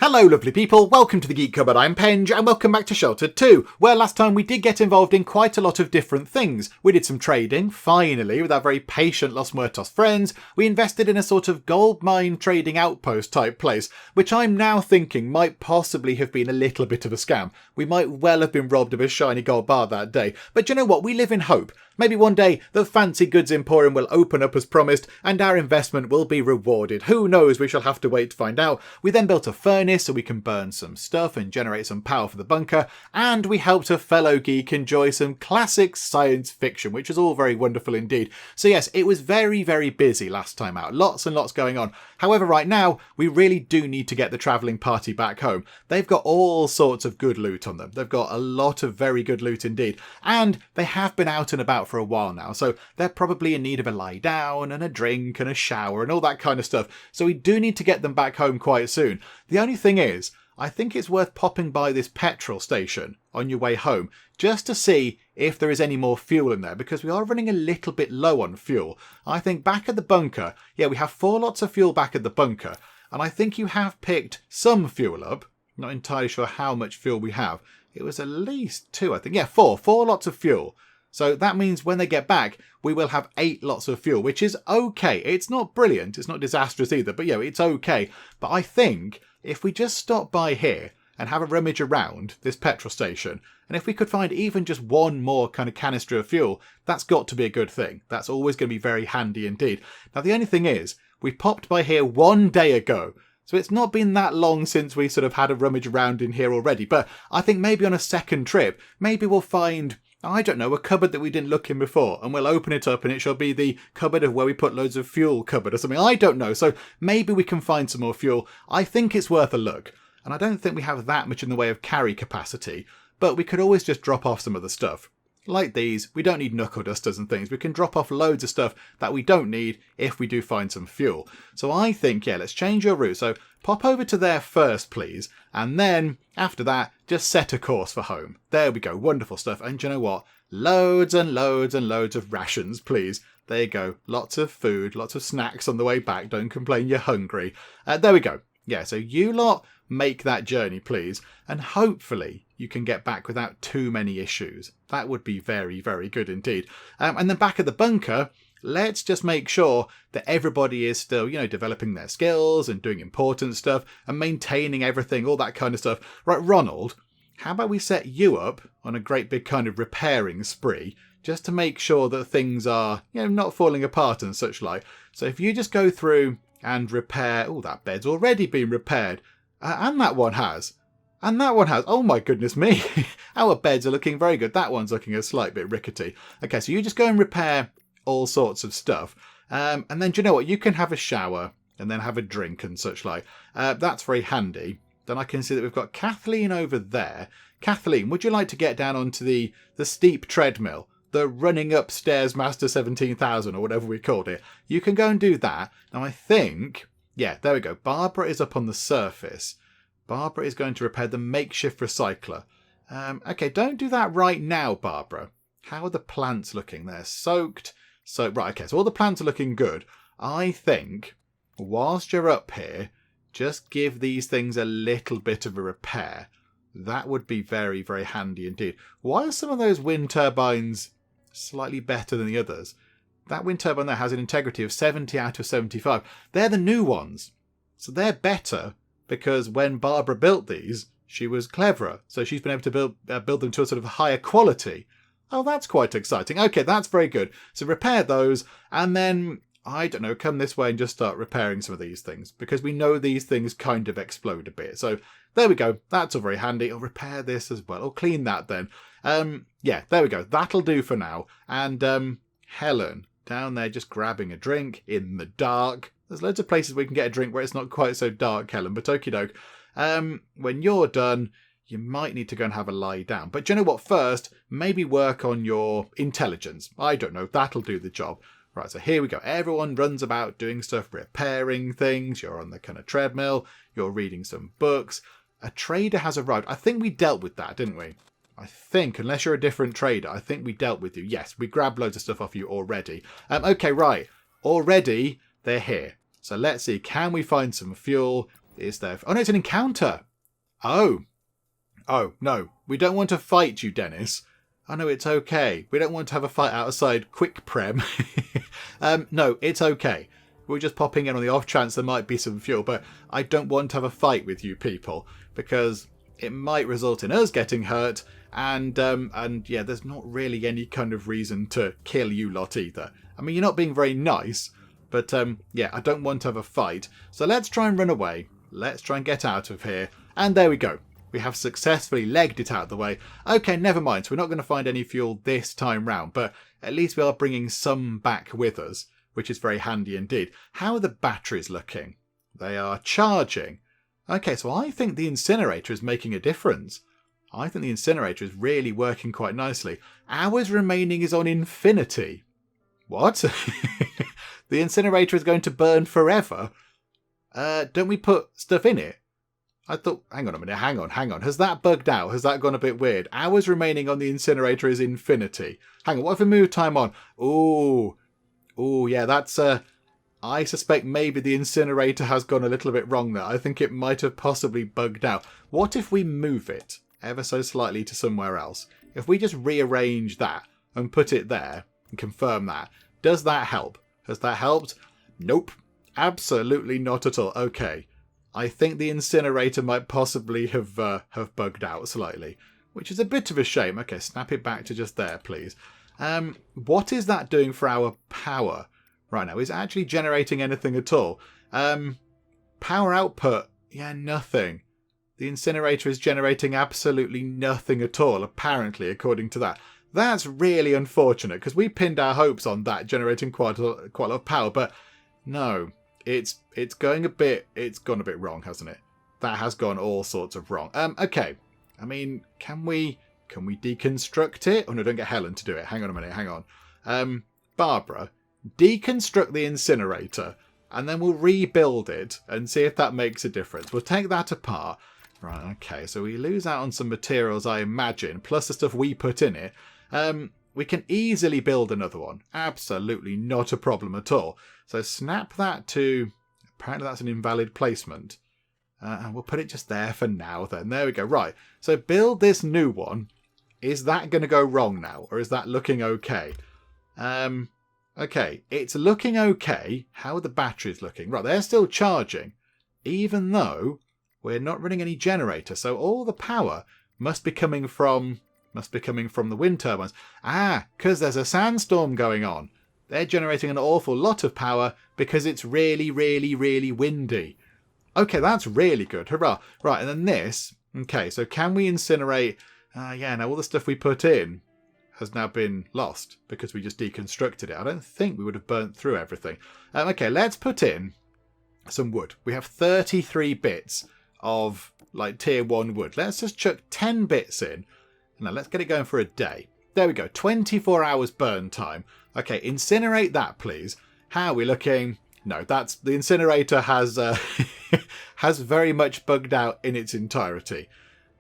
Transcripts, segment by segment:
Hello lovely people, welcome to the Geek Cupboard, I'm Penge, and welcome back to Sheltered 2, where last time we did get involved in quite a lot of different things. We did some trading, finally, with our very patient Los Muertos friends. We invested in a sort of gold mine trading outpost type place, which I'm now thinking might possibly have been a little bit of a scam. We might well have been robbed of a shiny gold bar that day, but you know what, we live in hope. Maybe one day the fancy goods emporium will open up as promised and our investment will be rewarded. Who knows, we shall have to wait to find out. We then built a furnace so we can burn some stuff and generate some power for the bunker, and we helped a fellow geek enjoy some classic science fiction, which is all very wonderful indeed. So yes, it was very, very busy last time out. Lots and lots going on. However, right now, we really do need to get the travelling party back home. They've got all sorts of good loot on them. They've got a lot of very good loot indeed. And they have been out and about for a while now, so they're probably in need of a lie down and a drink and a shower and all that kind of stuff. So we do need to get them back home quite soon. The only thing is, I think it's worth popping by this petrol station on your way home just to see if there is any more fuel in there, because we are running a little bit low on fuel. I think back at the bunker, yeah, we have 4 lots of fuel back at the bunker, and I think you have picked some fuel up. Not entirely sure how much fuel we have. It was at least 2, I think. Yeah, 4 lots of fuel. So that means when they get back, we will have 8 lots of fuel, which is okay. It's not brilliant. It's not disastrous either, but yeah, it's okay. But I think if we just stop by here and have a rummage around this petrol station, and if we could find even just one more kind of canister of fuel, that's got to be a good thing. That's always going to be very handy indeed. Now, the only thing is, we popped by here 1 day ago. So it's not been that long since we sort of had a rummage around in here already. But I think maybe on a second trip, maybe we'll find, I don't know, a cupboard that we didn't look in before, and we'll open it up and it shall be the cupboard of where we put loads of fuel cupboard or something. I don't know. So maybe we can find some more fuel. I think it's worth a look. And I don't think we have that much in the way of carry capacity, but we could always just drop off some of the stuff. Like these, we don't need knuckle dusters and things. We can drop off loads of stuff that we don't need if we do find some fuel. So I think, yeah, let's change your route. So pop over to there first, please. And then after that, just set a course for home. There we go. Wonderful stuff. And you know what? Loads and loads and loads of rations, please. There you go. Lots of food, lots of snacks on the way back. Don't complain you're hungry. There we go. Yeah, so you lot make that journey, please. And hopefully you can get back without too many issues. That would be very, very good indeed. And then back at the bunker, let's just make sure that everybody is still, developing their skills and doing important stuff and maintaining everything, all that kind of stuff. Right, Ronald, how about we set you up on a great big kind of repairing spree just to make sure that things are, not falling apart and such like. So if you just go through and repair, oh, that bed's already been repaired. And that one has. And that one has. Oh my goodness me. Our beds are looking very good. That one's looking a slight bit rickety. Okay, so you just go and repair all sorts of stuff. And then, do you know what? You can have a shower and then have a drink and such like. That's very handy. Then I can see that we've got Kathleen over there. Kathleen, would you like to get down onto the steep treadmill? The running upstairs Master 17,000 or whatever we called it. You can go and do that. Now I think, yeah, there we go. Barbara is up on the surface. Barbara is going to repair the makeshift recycler. Okay, don't do that right now, Barbara. How are the plants looking? They're soaked. So, right, okay, so all the plants are looking good. I think, whilst you're up here, just give these things a little bit of a repair. That would be very, very handy indeed. Why are some of those wind turbines slightly better than the others? That wind turbine there has an integrity of 70 out of 75. They're the new ones. So they're better because when Barbara built these, she was cleverer. So she's been able to build them to a sort of higher quality. Oh, that's quite exciting. Okay, that's very good. So repair those and then, I don't know, come this way and just start repairing some of these things because we know these things kind of explode a bit. So there we go. That's all very handy. I'll repair this as well. I'll clean that then. Yeah, there we go. That'll do for now. And Helen, down there just grabbing a drink in the dark. There's loads of places we can get a drink where it's not quite so dark, Helen, but okie doke. When you're done, you might need to go and have a lie down. But do you know what? First, maybe work on your intelligence. I don't know. That'll do the job. Right, so here we go. Everyone runs about doing stuff, repairing things. You're on the kind of treadmill. You're reading some books. A trader has arrived. I think we dealt with that, didn't we? I think, unless you're a different trader, I think we dealt with you. Yes, we grabbed loads of stuff off you already. Okay, right. Already, they're here. So let's see. Can we find some fuel? is there? Oh, no, it's an encounter. Oh, no. We don't want to fight you, Dennis. Oh, no, it's okay. We don't want to have a fight outside Quick Prem. No, it's okay. We're just popping in on the off chance there might be some fuel, but I don't want to have a fight with you people because it might result in us getting hurt, and yeah, there's not really any kind of reason to kill you lot either. I mean, you're not being very nice, but yeah, I don't want to have a fight. So let's try and run away. Let's try and get out of here. And there we go. We have successfully legged it out of the way. Okay, never mind. So we're not going to find any fuel this time round, but at least we are bringing some back with us, which is very handy indeed. How are the batteries looking? They are charging. Okay, so I think the incinerator is making a difference. I think the incinerator is really working quite nicely. Hours remaining is on infinity. What? The incinerator is going to burn forever? Don't we put stuff in it? I thought, hang on a minute, hang on. Has that bugged out? Has that gone a bit weird? Hours remaining on the incinerator is infinity. Hang on, what if we move time on? Ooh, yeah, that's... I suspect maybe the incinerator has gone a little bit wrong there. I think it might have possibly bugged out. What if we move it ever so slightly to somewhere else? If we just rearrange that and put it there and confirm that, does that help? Has that helped? Nope. Absolutely not at all. Okay. I think the incinerator might possibly have bugged out slightly, which is a bit of a shame. Okay, snap it back to just there, please. What is that doing for our power right now? Is it actually generating anything at all? Power output, yeah, nothing. The incinerator is generating absolutely nothing at all, apparently, according to that. That's really unfortunate, because we pinned our hopes on that generating quite a lot of power, but no. It's gone a bit wrong, hasn't it? That has gone all sorts of wrong. Okay. I mean, can we deconstruct it? Oh no, don't get Helen to do it. Hang on a minute, hang on. Barbara, deconstruct the incinerator and then we'll rebuild it and see if that makes a difference. We'll take that apart. Right, okay, so we lose out on some materials, I imagine, plus the stuff we put in it. We can easily build another one. Absolutely not a problem at all. So snap that to... Apparently that's an invalid placement. And we'll put it just there for now then. There we go. Right. So build this new one. Is that going to go wrong now? Or is that looking okay? Okay. It's looking okay. How are the batteries looking? Right. They're still charging. Even though we're not running any generator. So all the power must be coming from the wind turbines. Ah, because there's a sandstorm going on. They're generating an awful lot of power because it's really, really, really windy. Okay, that's really good. Hurrah. Right, and then this. Okay, so can we incinerate? Yeah, now all the stuff we put in has now been lost because we just deconstructed it. I don't think we would have burnt through everything. Okay, let's put in some wood. We have 33 bits of like tier 1 wood. Let's just chuck 10 bits in. Now let's get it going for a day. There we go. 24 hours burn time. Okay, incinerate that, please. How are we looking? No, that's the incinerator has has very much bugged out in its entirety.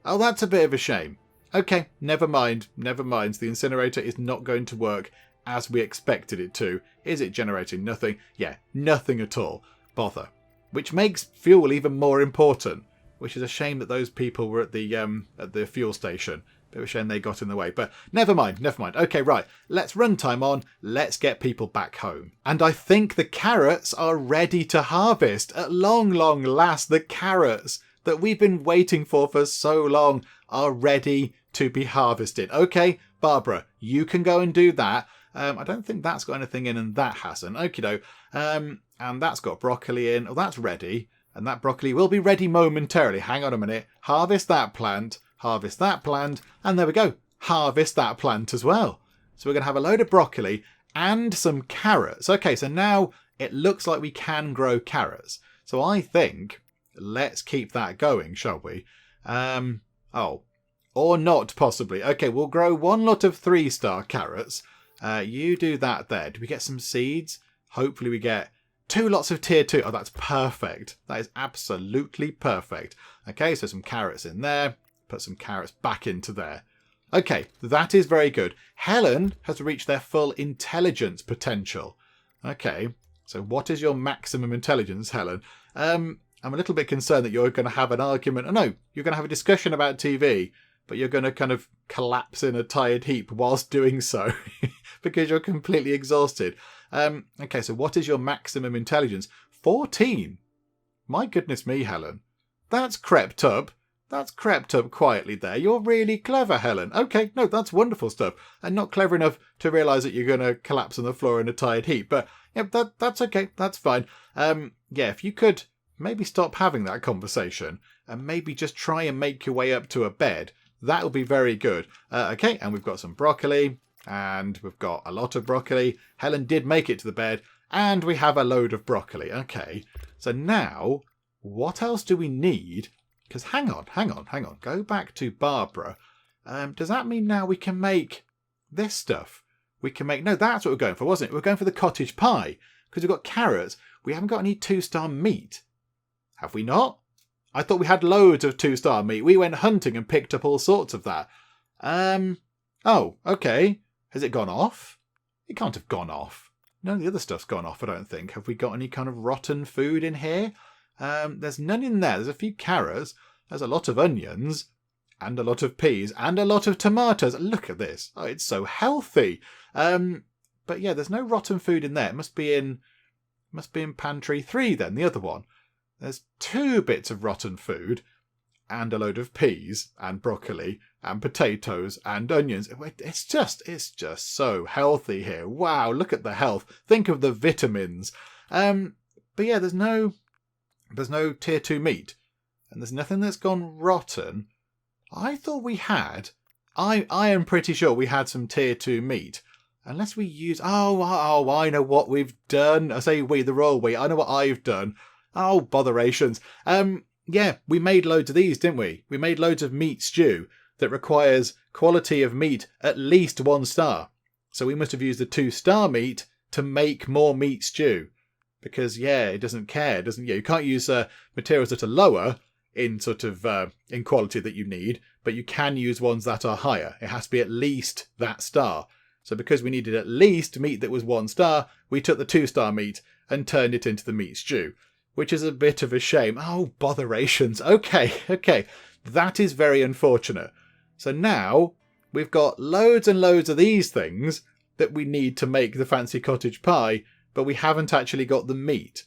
Oh, that's a bit of a shame. Okay, never mind. Never mind. The incinerator is not going to work as we expected it to. Is it generating nothing? Yeah, nothing at all. Bother. Which makes fuel even more important. Which is a shame that those people were at the fuel station. Bit of a shame they got in the way, but never mind. Okay, right, let's run time on, let's get people back home. And I think the carrots are ready to harvest. At long last, the carrots that we've been waiting for so long are ready to be harvested. Okay, Barbara, you can go and do that. I don't think that's got anything in and that hasn't. Okie doke. And that's got broccoli in. Oh, that's ready. And that broccoli will be ready momentarily. Hang on a minute. Harvest that plant. Harvest that plant, and there we go. Harvest that plant as well. So we're going to have a load of broccoli and some carrots. Okay, so now it looks like we can grow carrots. So I think let's keep that going, shall we? Oh, or not possibly. Okay, we'll grow one lot of 3-star carrots. You do that there. Do we get some seeds? Hopefully we get 2 lots of tier 2. Oh, that's perfect. That is absolutely perfect. Okay, so some carrots in there. Put some carrots back into there. Okay, that is very good. Helen has reached their full intelligence potential. Okay, so what is your maximum intelligence, Helen? I'm a little bit concerned that you're going to have an argument. Oh, no, you're going to have a discussion about TV, but you're going to kind of collapse in a tired heap whilst doing so because you're completely exhausted. Okay, so what is your maximum intelligence? 14. My goodness me, Helen. That's crept up. That's crept up quietly there. You're really clever, Helen. Okay, no, that's wonderful stuff. And not clever enough to realise that you're going to collapse on the floor in a tired heap. But yeah, that's okay. That's fine. Yeah, if you could maybe stop having that conversation and maybe just try and make your way up to a bed, that will be very good. Okay, and we've got some broccoli, and we've got a lot of broccoli. Helen did make it to the bed, and we have a load of broccoli. Okay, so now what else do we need? Because hang on. Go back to Barbara. Does that mean now we can make this stuff? We can make... No, that's what we're going for, wasn't it? We're going for the cottage pie. Because we've got carrots. We haven't got any 2-star meat. Have we not? I thought we had loads of 2-star meat. We went hunting and picked up all sorts of that. Oh, okay. Has it gone off? It can't have gone off. None of the other stuff's gone off, I don't think. Have we got any kind of rotten food in here? There's none in there. There's a few carrots. There's a lot of onions. And a lot of peas. And a lot of tomatoes. Look at this. Oh, it's so healthy. But yeah, there's no rotten food in there. It must be in pantry 3 then, the other one. There's 2 bits of rotten food. And a load of peas. And broccoli. And potatoes. And onions. It's just so healthy here. Wow, look at the health. Think of the vitamins. But yeah, there's no tier 2 meat. And there's nothing that's gone rotten. I thought we had. I am pretty sure we had some tier 2 meat. Unless we use... Oh, I know what we've done. I say we, the royal we. I know what I've done. Oh, botherations. Yeah, we made loads of these, didn't we? We made loads of meat stew that requires quality of meat at least 1 star. So we must have used the 2-star meat to make more meat stew. Because, yeah, it doesn't care. You can't use materials that are lower in sort of in quality that you need, but you can use ones that are higher. It has to be at least that star. So because we needed at least meat that was 1 star, we took the 2-star meat and turned it into the meat stew, which is a bit of a shame. Oh, botherations. Okay. That is very unfortunate. So now we've got loads and loads of these things that we need to make the fancy cottage pie, but we haven't actually got the meat.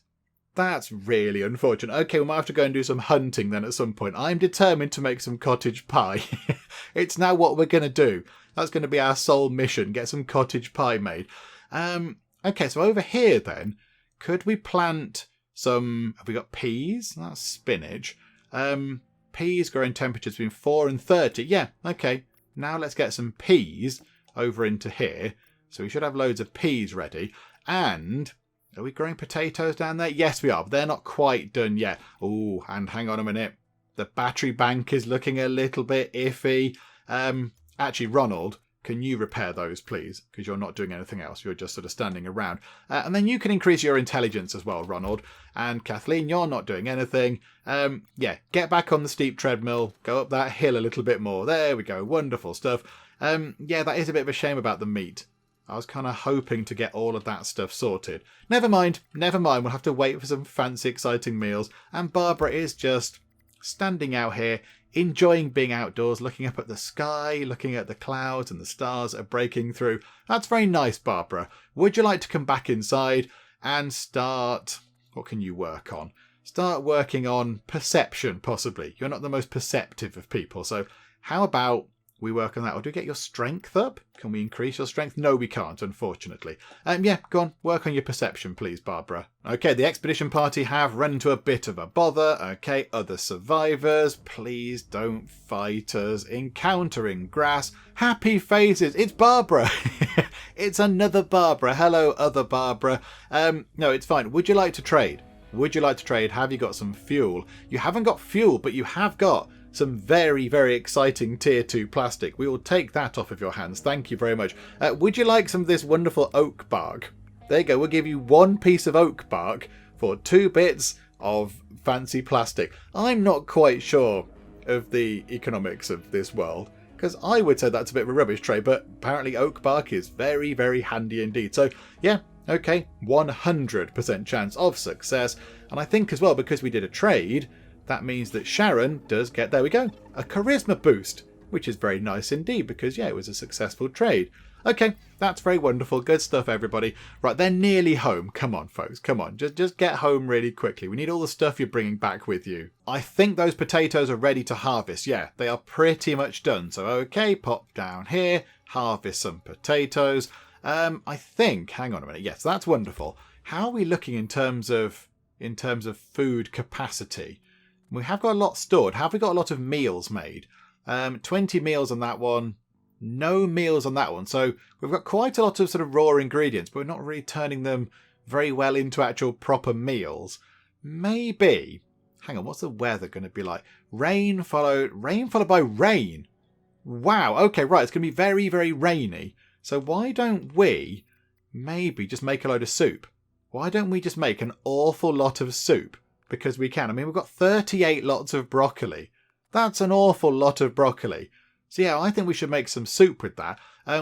That's really unfortunate. Okay, we might have to go and do some hunting then at some point. I'm determined to make some cottage pie. It's now what we're going to do. That's going to be our sole mission, get some cottage pie made. Okay, so over here then, could we plant some... Have we got peas? That's spinach. Peas growing temperatures between 4 and 30. Yeah, okay. Now let's get some peas over into here. So we should have loads of peas ready. And... Are we growing potatoes down there? Yes, we are, but they're not quite done yet. Oh, and hang on a minute. The battery bank is looking a little bit iffy. Actually, Ronald, can you repair those, please? Because you're not doing anything else. You're just sort of standing around. And then you can increase your intelligence as well, Ronald. And Kathleen, you're not doing anything. Yeah, get back on the steep treadmill. Go up that hill a little bit more. There we go. Wonderful stuff. Yeah, that is a bit of a shame about the meat. I was kind of hoping to get all of that stuff sorted. Never mind. We'll have to wait for some fancy, exciting meals. And Barbara is just standing out here, enjoying being outdoors, looking up at the sky, looking at the clouds and the stars that are breaking through. That's very nice, Barbara. Would you like to come back inside and start... What can you work on? Start working on perception, possibly. You're not the most perceptive of people, so how about... we work on that. Or do we get your strength up? Can we increase your strength? No, we can't, unfortunately. Yeah, go on. Work on your perception, please, Barbara. Okay, the expedition party have run into a bit of a bother. Okay, other survivors, please don't fight us. Encountering grass. Happy faces. It's Barbara. It's another Barbara. Hello, other Barbara. No, it's fine. Would you like to trade? Have you got some fuel? You haven't got fuel, but you have got some very, very exciting tier 2 plastic. We will take that off of your hands. Thank you very much. Would you like some of this wonderful oak bark? There you go. We'll give you 1 piece of oak bark for 2 bits of fancy plastic. I'm not quite sure of the economics of this world, because I would say that's a bit of a rubbish trade, but apparently oak bark is very, very handy indeed. So, yeah, Okay, 100% chance of success. And I think as well, because we did a trade, that means that Sharon does get, there we go, a charisma boost, which is very nice indeed because, yeah, it was a successful trade. Okay, that's very wonderful. Good stuff, everybody. Right, they're nearly home. Come on, folks. Come on. Just get home really quickly. We need all the stuff you're bringing back with you. I think those potatoes are ready to harvest. Yeah, they are pretty much done. So, okay, pop down here, harvest some potatoes. I think, hang on a minute. Yes, that's wonderful. How are we looking in terms of food capacity? We have got a lot stored. Have we got a lot of meals made? 20 meals on that one. No meals on that one. So we've got quite a lot of sort of raw ingredients, but we're not really turning them very well into actual proper meals. Maybe. Hang on, what's the weather going to be like? Rain followed by rain. Wow. Okay, right. It's going to be very, very rainy. So why don't we maybe just make a load of soup? Why don't we just make an awful lot of soup? Because we can. I mean, we've got 38 lots of broccoli. That's an awful lot of broccoli. So yeah, I think we should make some soup with that.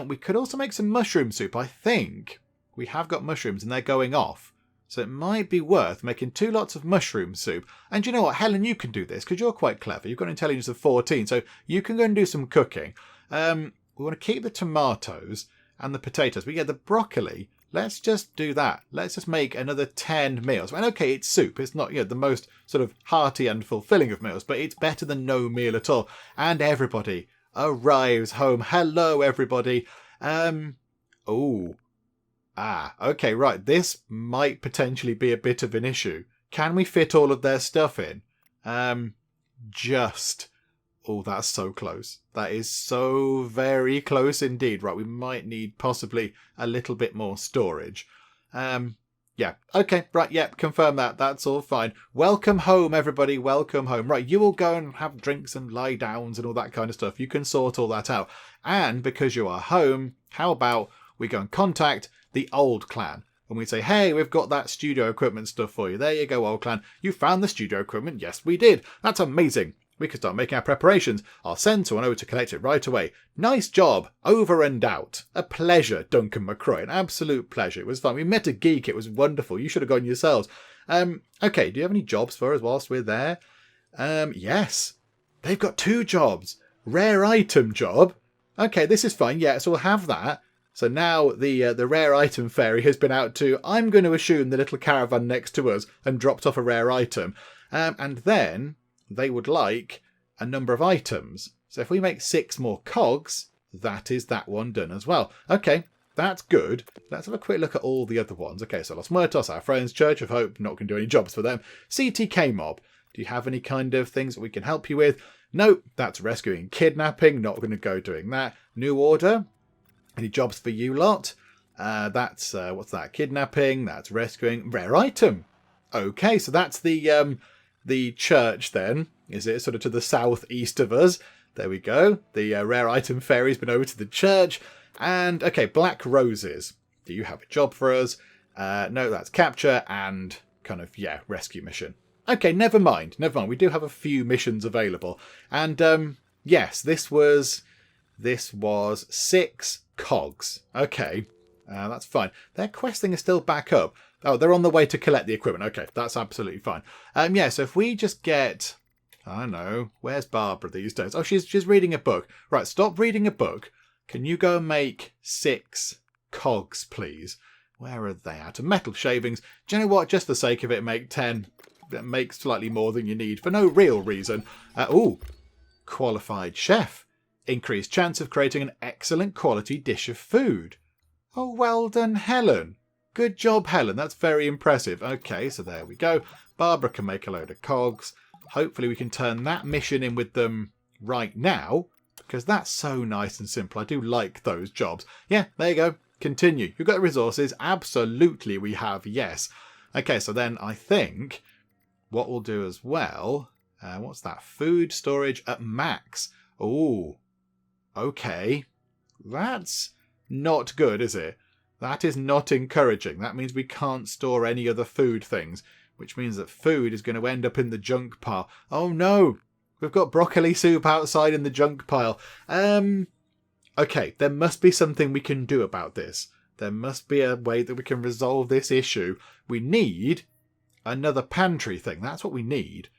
We could also make some mushroom soup. I think we have got mushrooms and they're going off. So it might be worth making 2 lots of mushroom soup. And you know what, Helen, you can do this because you're quite clever. You've got an intelligence of 14, so you can go and do some cooking. We want to keep the tomatoes and the potatoes. But yeah, the broccoli, let's just do that. Let's just make another 10 meals. And okay, it's soup. It's not, the most sort of hearty and fulfilling of meals, but it's better than no meal at all. And everybody arrives home. Hello, everybody. Okay, right. This might potentially be a bit of an issue. Can we fit all of their stuff in? Oh, that's so close. That is so very close indeed. Right, we might need possibly a little bit more storage. Yeah, okay, right, yep, confirm that. That's all fine. Welcome home, everybody. Welcome home. Right, you will go and have drinks and lie downs and all that kind of stuff. You can sort all that out. And because you are home, how about we go and contact the old clan? And we say, hey, we've got that studio equipment stuff for you. There you go, old clan. You found the studio equipment? Yes, we did. That's amazing. We can start making our preparations. I'll send someone over to collect it right away. Nice job. Over and out. A pleasure, Duncan McCroy. An absolute pleasure. It was fun. We met a geek. It was wonderful. You should have gone yourselves. Okay, do you have any jobs for us whilst we're there? Yes. They've got 2 jobs. Rare item job. Okay, this is fine. Yeah, so we'll have that. So now the rare item fairy has been out to, I'm going to assume, the little caravan next to us and dropped off a rare item. And then they would like a number of items. So if we make 6 more cogs, that is that one done as well. Okay, that's good. Let's have a quick look at all the other ones. Okay, so Los Muertos, our friends, Church of Hope, not going to do any jobs for them. CTK Mob, do you have any kind of things that we can help you with? No, that's rescuing and kidnapping, not going to go doing that. New Order, any jobs for you lot? That's, what's that, kidnapping, that's rescuing, rare item. Okay, so that's the church then, is it? Sort of to the southeast of us. There we go. The rare item fairy's been over to the church. And, okay, Black Roses. Do you have a job for us? No, that's capture and kind of, yeah, rescue mission. Okay, never mind. Never mind. We do have a few missions available. And, yes, this was 6 cogs. Okay, that's fine. Their quest thing is still back up. Oh, they're on the way to collect the equipment. Okay, that's absolutely fine. Yeah, so if we just get, I don't know, where's Barbara these days? Oh, she's reading a book. Right, stop reading a book. Can you go and make 6 cogs, please? Where are they at? Metal shavings. Do you know what? Just for the sake of it, make 10. Make slightly more than you need for no real reason. Qualified chef. Increased chance of creating an excellent quality dish of food. Oh, well done, Helen. Good job, Helen. That's very impressive. Okay, so there we go. Barbara can make a load of cogs. Hopefully we can turn that mission in with them right now, because that's so nice and simple. I do like those jobs. Yeah, there you go. Continue. You've got the resources. Absolutely we have, yes. Okay, so then I think what we'll do as well, what's that? Food storage at max. Oh, okay. That's not good, is it? That is not encouraging. That means we can't store any other food things, which means that food is going to end up in the junk pile. Oh no! We've got broccoli soup outside in the junk pile. Okay, there must be something we can do about this. There must be a way that we can resolve this issue. We need another pantry thing. That's what we need.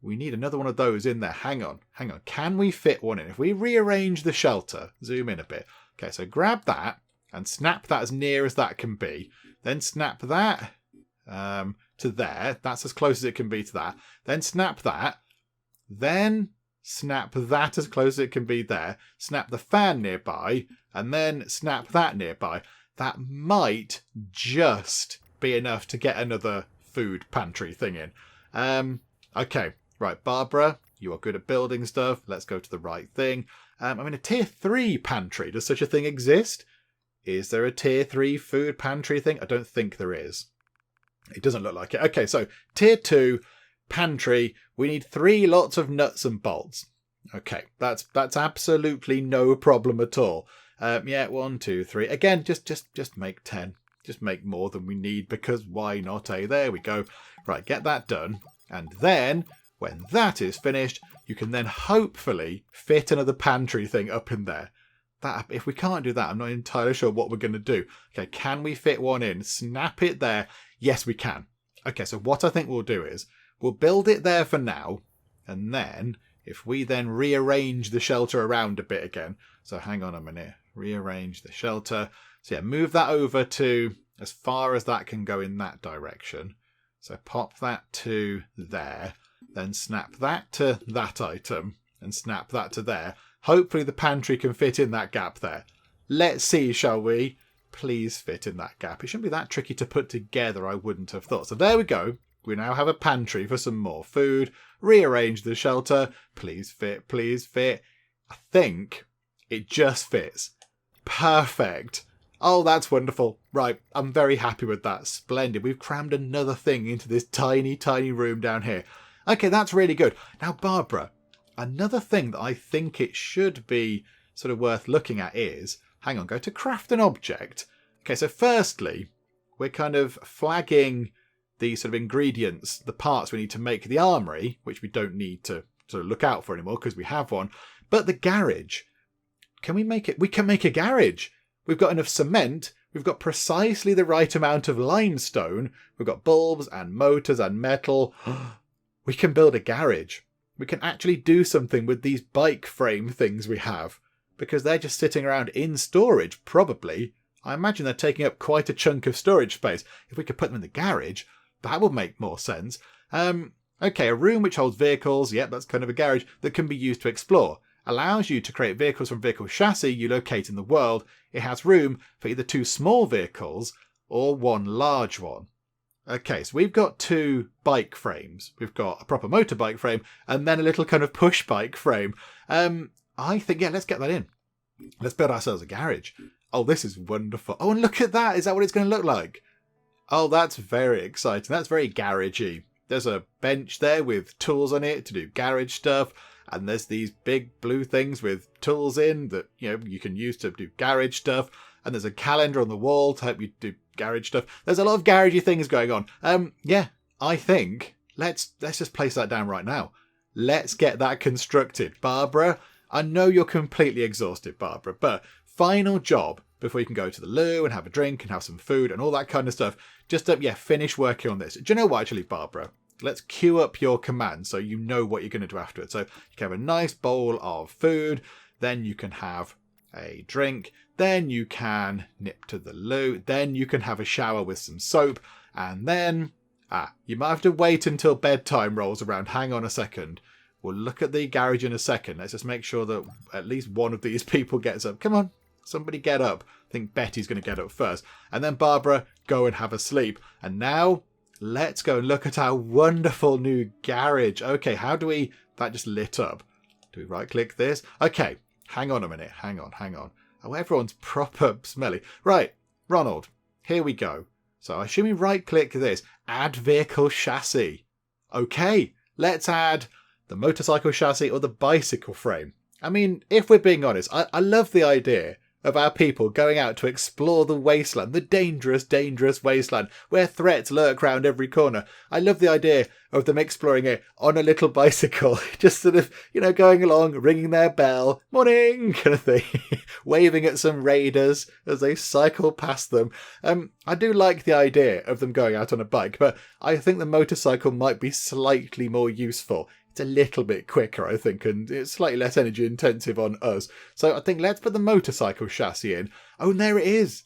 We need another one of those in there. Hang on. Can we fit one in? If we rearrange the shelter, zoom in a bit. Okay, so grab that and snap that as near as that can be. Then snap that to there. That's as close as it can be to that. Then snap that. Then snap that as close as it can be there. Snap the fan nearby. And then snap that nearby. That might just be enough to get another food pantry thing in. Okay. Right, Barbara, you are good at building stuff. Let's go to the right thing. I'm in a tier 3 pantry. Does such a thing exist? Is there a tier 3 food pantry thing? I don't think there is. It doesn't look like it. Okay, so tier 2 pantry. We need 3 lots of nuts and bolts. Okay, that's absolutely no problem at all. Yeah, 1, 2, 3. Again, just make 10. Just make more than we need because why not, eh? There we go. Right, get that done. And then, when that is finished, you can then hopefully fit another pantry thing up in there. That, if we can't do that, I'm not entirely sure what we're going to do. Okay, can we fit one in? Snap it there. Yes, we can. Okay, so what I think we'll do is, we'll build it there for now. And then, if we then rearrange the shelter around a bit again. So hang on a minute. Rearrange the shelter. So yeah, move that over to as far as that can go in that direction. So pop that to there. Then snap that to that item. And snap that to there. Hopefully the pantry can fit in that gap there. Let's see, shall we? Please fit in that gap. It shouldn't be that tricky to put together, I wouldn't have thought. So there we go. We now have a pantry for some more food. Rearrange the shelter. Please fit, please fit. I think it just fits. Perfect. Oh, that's wonderful. Right, I'm very happy with that. Splendid. We've crammed another thing into this tiny, tiny room down here. Okay, that's really good. Now, Barbara, another thing that I think it should be sort of worth looking at is, hang on, go to craft an object. Okay, so firstly, we're kind of flagging the sort of ingredients, the parts we need to make the armory, which we don't need to sort of look out for anymore because we have one. But the garage, can we make it? We can make a garage. We've got enough cement. We've got precisely the right amount of limestone. We've got bulbs and motors and metal. We can build a garage. We can actually do something with these bike frame things we have because they're just sitting around in storage, probably. I imagine they're taking up quite a chunk of storage space. If we could put them in the garage, that would make more sense. Okay, a room which holds vehicles. Yep, that's kind of a garage that can be used to explore. Allows you to create vehicles from vehicle chassis you locate in the world. It has room for either 2 small vehicles or 1 large one. Okay, so we've got 2 bike frames. We've got a proper motorbike frame and then a little kind of push bike frame. I think, yeah, let's get that in. Let's build ourselves a garage. Oh, this is wonderful. Oh, and look at that. Is that what it's going to look like? Oh, that's very exciting. That's very garagey. There's a bench there with tools on it to do garage stuff. And there's these big blue things with tools in that, you know, you can use to do garage stuff. And there's a calendar on the wall to help you do garage stuff. There's a lot of garagey things going on. Yeah, I think let's just place that down right now. Let's get that constructed. Barbara, I know you're completely exhausted, Barbara, but final job before you can go to the loo and have a drink and have some food and all that kind of stuff. Just, finish working on this. Do you know what, actually, Barbara? Let's queue up your command so you know what you're going to do afterwards. So you can have a nice bowl of food. Then you can have a drink. Then you can nip to the loo. Then you can have a shower with some soap. And then, you might have to wait until bedtime rolls around. Hang on a second. We'll look at the garage in a second. Let's just make sure that at least one of these people gets up. Come on, somebody get up. I think Betty's going to get up first. And then Barbara, go and have a sleep. And now, let's go and look at our wonderful new garage. Okay, how do we... That just lit up. Do we right-click this? Okay, hang on a minute. Hang on. Oh, everyone's proper smelly. Right, Ronald, here we go. So I assume we right-click this. Add vehicle chassis. Okay, let's add the motorcycle chassis or the bicycle frame. I mean, if we're being honest, I love the idea of our people going out to explore the wasteland, the dangerous, dangerous wasteland, where threats lurk round every corner. I love the idea of them exploring it on a little bicycle, just sort of, going along, ringing their bell, morning, kind of thing, waving at some raiders as they cycle past them. I do like the idea of them going out on a bike, but I think the motorcycle might be slightly more useful. It's a little bit quicker, I think, and it's slightly less energy intensive on us. So I think let's put the motorcycle chassis in. Oh, and there it is.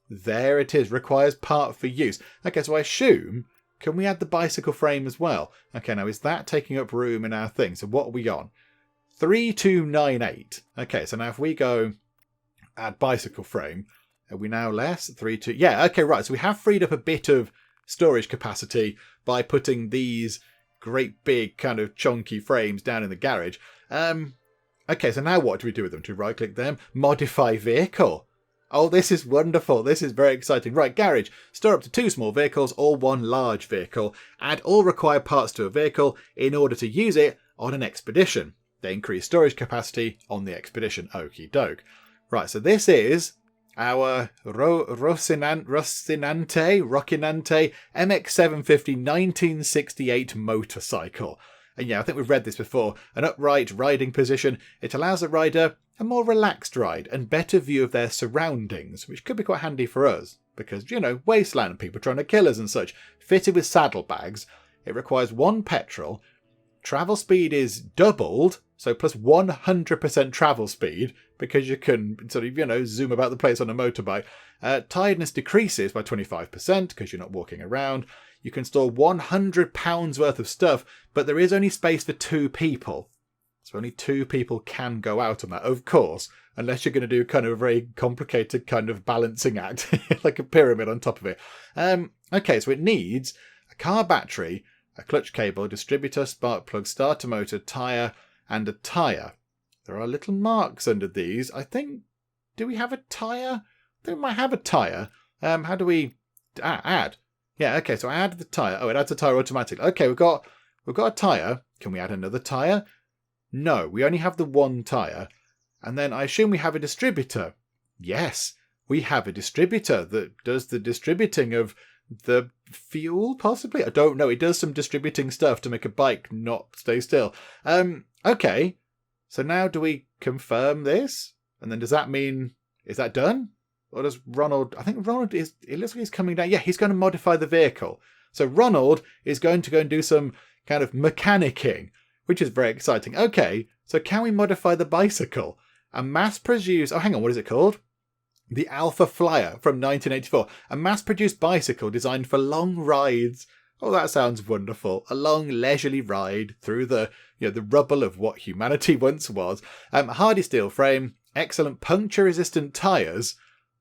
There it is. Requires part for use. Okay, so I assume, can we add the bicycle frame as well? Okay, now is that taking up room in our thing? So what are we on? 3298. Okay, so now if we go add bicycle frame, are we now less? 32. Yeah, okay, right. So we have freed up a bit of storage capacity by putting these great big kind of chunky frames down in the garage. Okay, so now what do we do with them? Do we right click them? Modify vehicle. Oh, this is wonderful. This is very exciting. Right, garage. Store up to 2 small vehicles or 1 large vehicle. Add all required parts to a vehicle in order to use it on an expedition. They increase storage capacity on the expedition. Okie doke. Right, so this is our Rocinante MX750 1968 motorcycle. And yeah, I think we've read this before. An upright riding position. It allows the rider a more relaxed ride and better view of their surroundings, which could be quite handy for us. Because, wasteland, people trying to kill us and such. Fitted with saddlebags. It requires 1 petrol. Travel speed is doubled, so plus 100% travel speed, because you can sort of, zoom about the place on a motorbike. Tiredness decreases by 25% because you're not walking around. You can store £100 worth of stuff, but there is only space for 2 people. So only 2 people can go out on that, of course, unless you're going to do kind of a very complicated kind of balancing act, like a pyramid on top of it. Okay, so it needs a car battery, a clutch cable, distributor, spark plug, starter motor, tyre, and a tyre. There are little marks under these. I think, do we have a tyre? I think we might have a tyre. How do we add? Yeah, okay, so I added the tyre. Oh, it adds a tyre automatically. Okay, we've got a tyre. Can we add another tyre? No, we only have the 1 tyre. And then I assume we have a distributor. Yes, we have a distributor that does the distributing of the fuel, possibly? I don't know. It does some distributing stuff to make a bike not stay still. Okay, so now do we confirm this? And then does that mean, is that done? Or does Ronald, I think Ronald is, it looks like he's coming down. Yeah, he's going to modify the vehicle. So Ronald is going to go and do some kind of mechanicking, which is very exciting. Okay, so can we modify the bicycle? A mass-produced, oh hang on, what is it called? The Alpha Flyer from 1984. A mass-produced bicycle designed for long rides. Oh, that sounds wonderful. A long, leisurely ride through the rubble of what humanity once was. Hardy steel frame, excellent puncture-resistant tyres.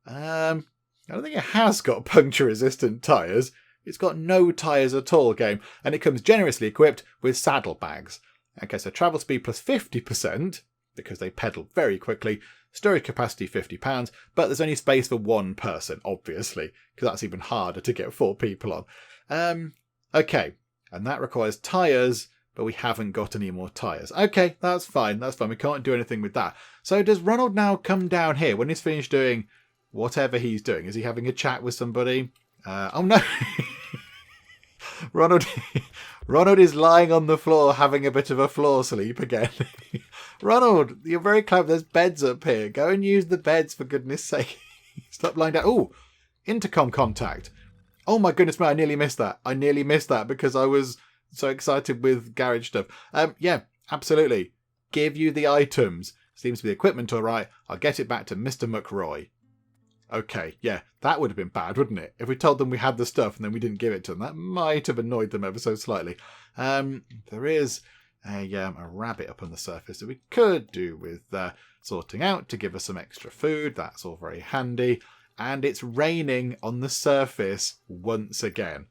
I don't think it has got puncture-resistant tyres. It's got no tyres at all, game. And it comes generously equipped with saddlebags. Okay, so travel speed plus 50%, because they pedal very quickly. Storage capacity £50, but there's only space for 1 person, obviously, because that's even harder to get 4 people on. Okay, and that requires tyres, but we haven't got any more tyres. Okay, that's fine, we can't do anything with that. So does Ronald now come down here when he's finished doing whatever he's doing? Is he having a chat with somebody? Oh no! Ronald is lying on the floor having a bit of a floor sleep again. Ronald, you're very clever. There's beds up here. Go and use the beds, for goodness sake. Stop lying down. Oh, intercom contact. Oh my goodness me, I nearly missed that because I was so excited with garage stuff. Yeah, absolutely. Give you the items. Seems to be the equipment all right. I'll get it back to Mr. McRoy. Okay, yeah, that would have been bad, wouldn't it? If we told them we had the stuff and then we didn't give it to them, that might have annoyed them ever so slightly. There is a rabbit up on the surface that we could do with sorting out to give us some extra food. That's all very handy. And it's raining on the surface once again.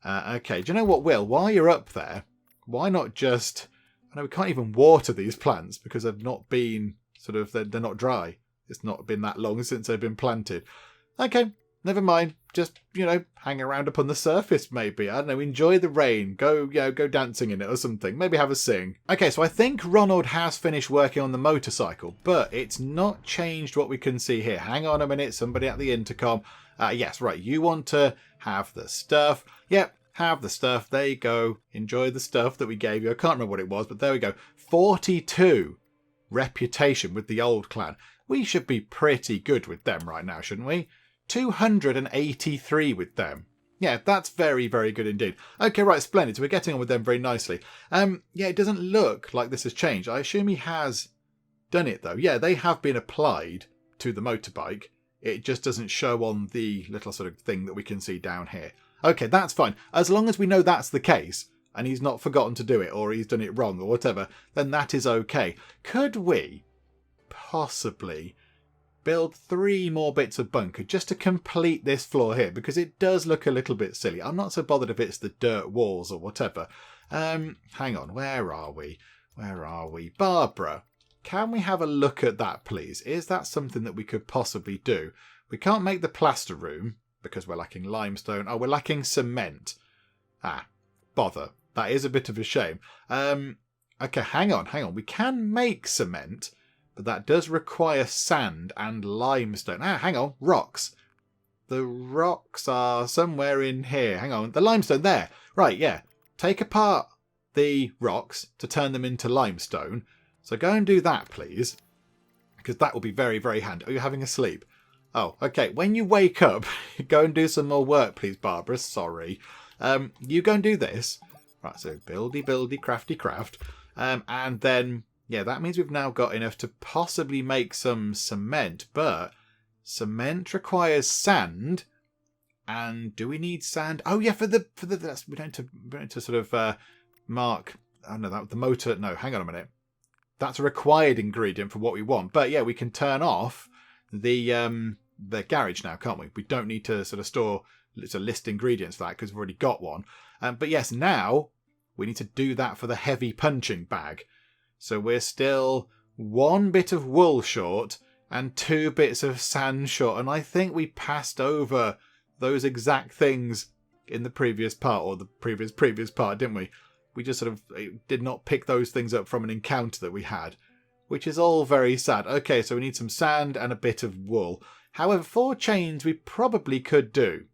Okay, do you know what, Will? While you're up there, why not just... I know we can't even water these plants because they've not been they're not dry. It's not been that long since they've been planted. Okay, never mind. just, hang around up on the surface maybe. I don't know, enjoy the rain. Go dancing in it or something. Maybe have a sing. Okay, so I think Ronald has finished working on the motorcycle, but it's not changed what we can see here. Hang on a minute, somebody at the intercom. Yes, right, you want to have the stuff. Yep, have the stuff. There you go. Enjoy the stuff that we gave you. I can't remember what it was, but there we go. 42 reputation with the old clan. We should be pretty good with them right now, shouldn't we? 283 with them. Yeah, that's very, very good indeed. Okay, right, splendid. So we're getting on with them very nicely. Yeah, it doesn't look like this has changed. I assume he has done it, though. Yeah, they have been applied to the motorbike. It just doesn't show on the little sort of thing that we can see down here. Okay, that's fine. As long as we know that's the case, and he's not forgotten to do it, or he's done it wrong, or whatever, then that is okay. Could we possibly build 3 more bits of bunker just to complete this floor here? Because it does look a little bit silly. I'm not so bothered if it's the dirt walls or whatever. Hang on, where are we? Where are we? Barbara, can we have a look at that, please? Is that something that we could possibly do? We can't make the plaster room because we're lacking limestone. Oh, we're lacking cement. Bother. That is a bit of a shame. Okay, hang on. We can make cement, but that does require sand and limestone. Hang on. Rocks. The rocks are somewhere in here. Hang on. The limestone there. Right, yeah. Take apart the rocks to turn them into limestone. So go and do that, please. Because that will be very, very handy. Are you having a sleep? Oh, okay. When you wake up, go and do some more work, please, Barbara. Sorry. You go and do this. Right, so buildy, crafty craft. And then, yeah, that means we've now got enough to possibly make some cement. But cement requires sand. And do we need sand? Oh, yeah, we don't need to sort of mark. Oh, no, the motor. No, hang on a minute. That's a required ingredient for what we want. But yeah, we can turn off the garage now, can't we? We don't need to sort of store to list ingredients for that because we've already got one. But yes, now we need to do that for the heavy punching bag. So we're still 1 bit of wool short and 2 bits of sand short. And I think we passed over those exact things in the previous part, or the previous part, didn't we? We just sort of did not pick those things up from an encounter that we had, which is all very sad. Okay, so we need some sand and a bit of wool. However, 4 chains we probably could do.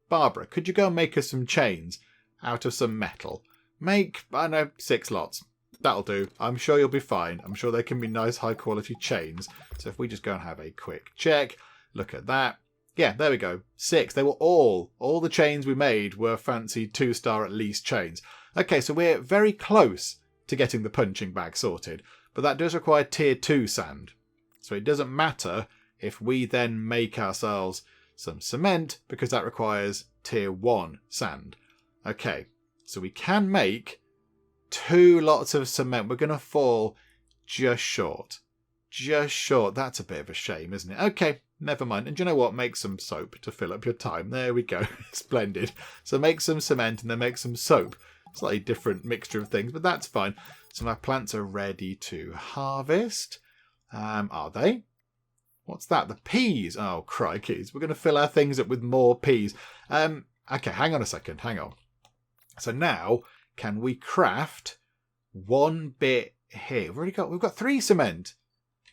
Barbara, could you go and make us some chains out of some metal? Make, I don't know, 6 lots. That'll do. I'm sure you'll be fine. I'm sure they can be nice, high-quality chains. So if we just go and have a quick check, look at that. Yeah, there we go. 6. They were all the chains we made were fancy 2-star at least chains. Okay, so we're very close to getting the punching bag sorted, but that does require tier 2 sand. So it doesn't matter if we then make ourselves some cement, because that requires tier 1 sand. Okay, so we can make 2 lots of cement. We're going to fall just short. Just short. That's a bit of a shame, isn't it? Okay, never mind. And do you know what? Make some soap to fill up your time. There we go. Splendid. So make some cement and then make some soap. Slightly different mixture of things, but that's fine. So my plants are ready to harvest. Are they? What's that? The peas. Oh, crikeys. We're going to fill our things up with more peas. Okay, hang on a second. Hang on. So now, can we craft 1 bit here? We've got 3 cement.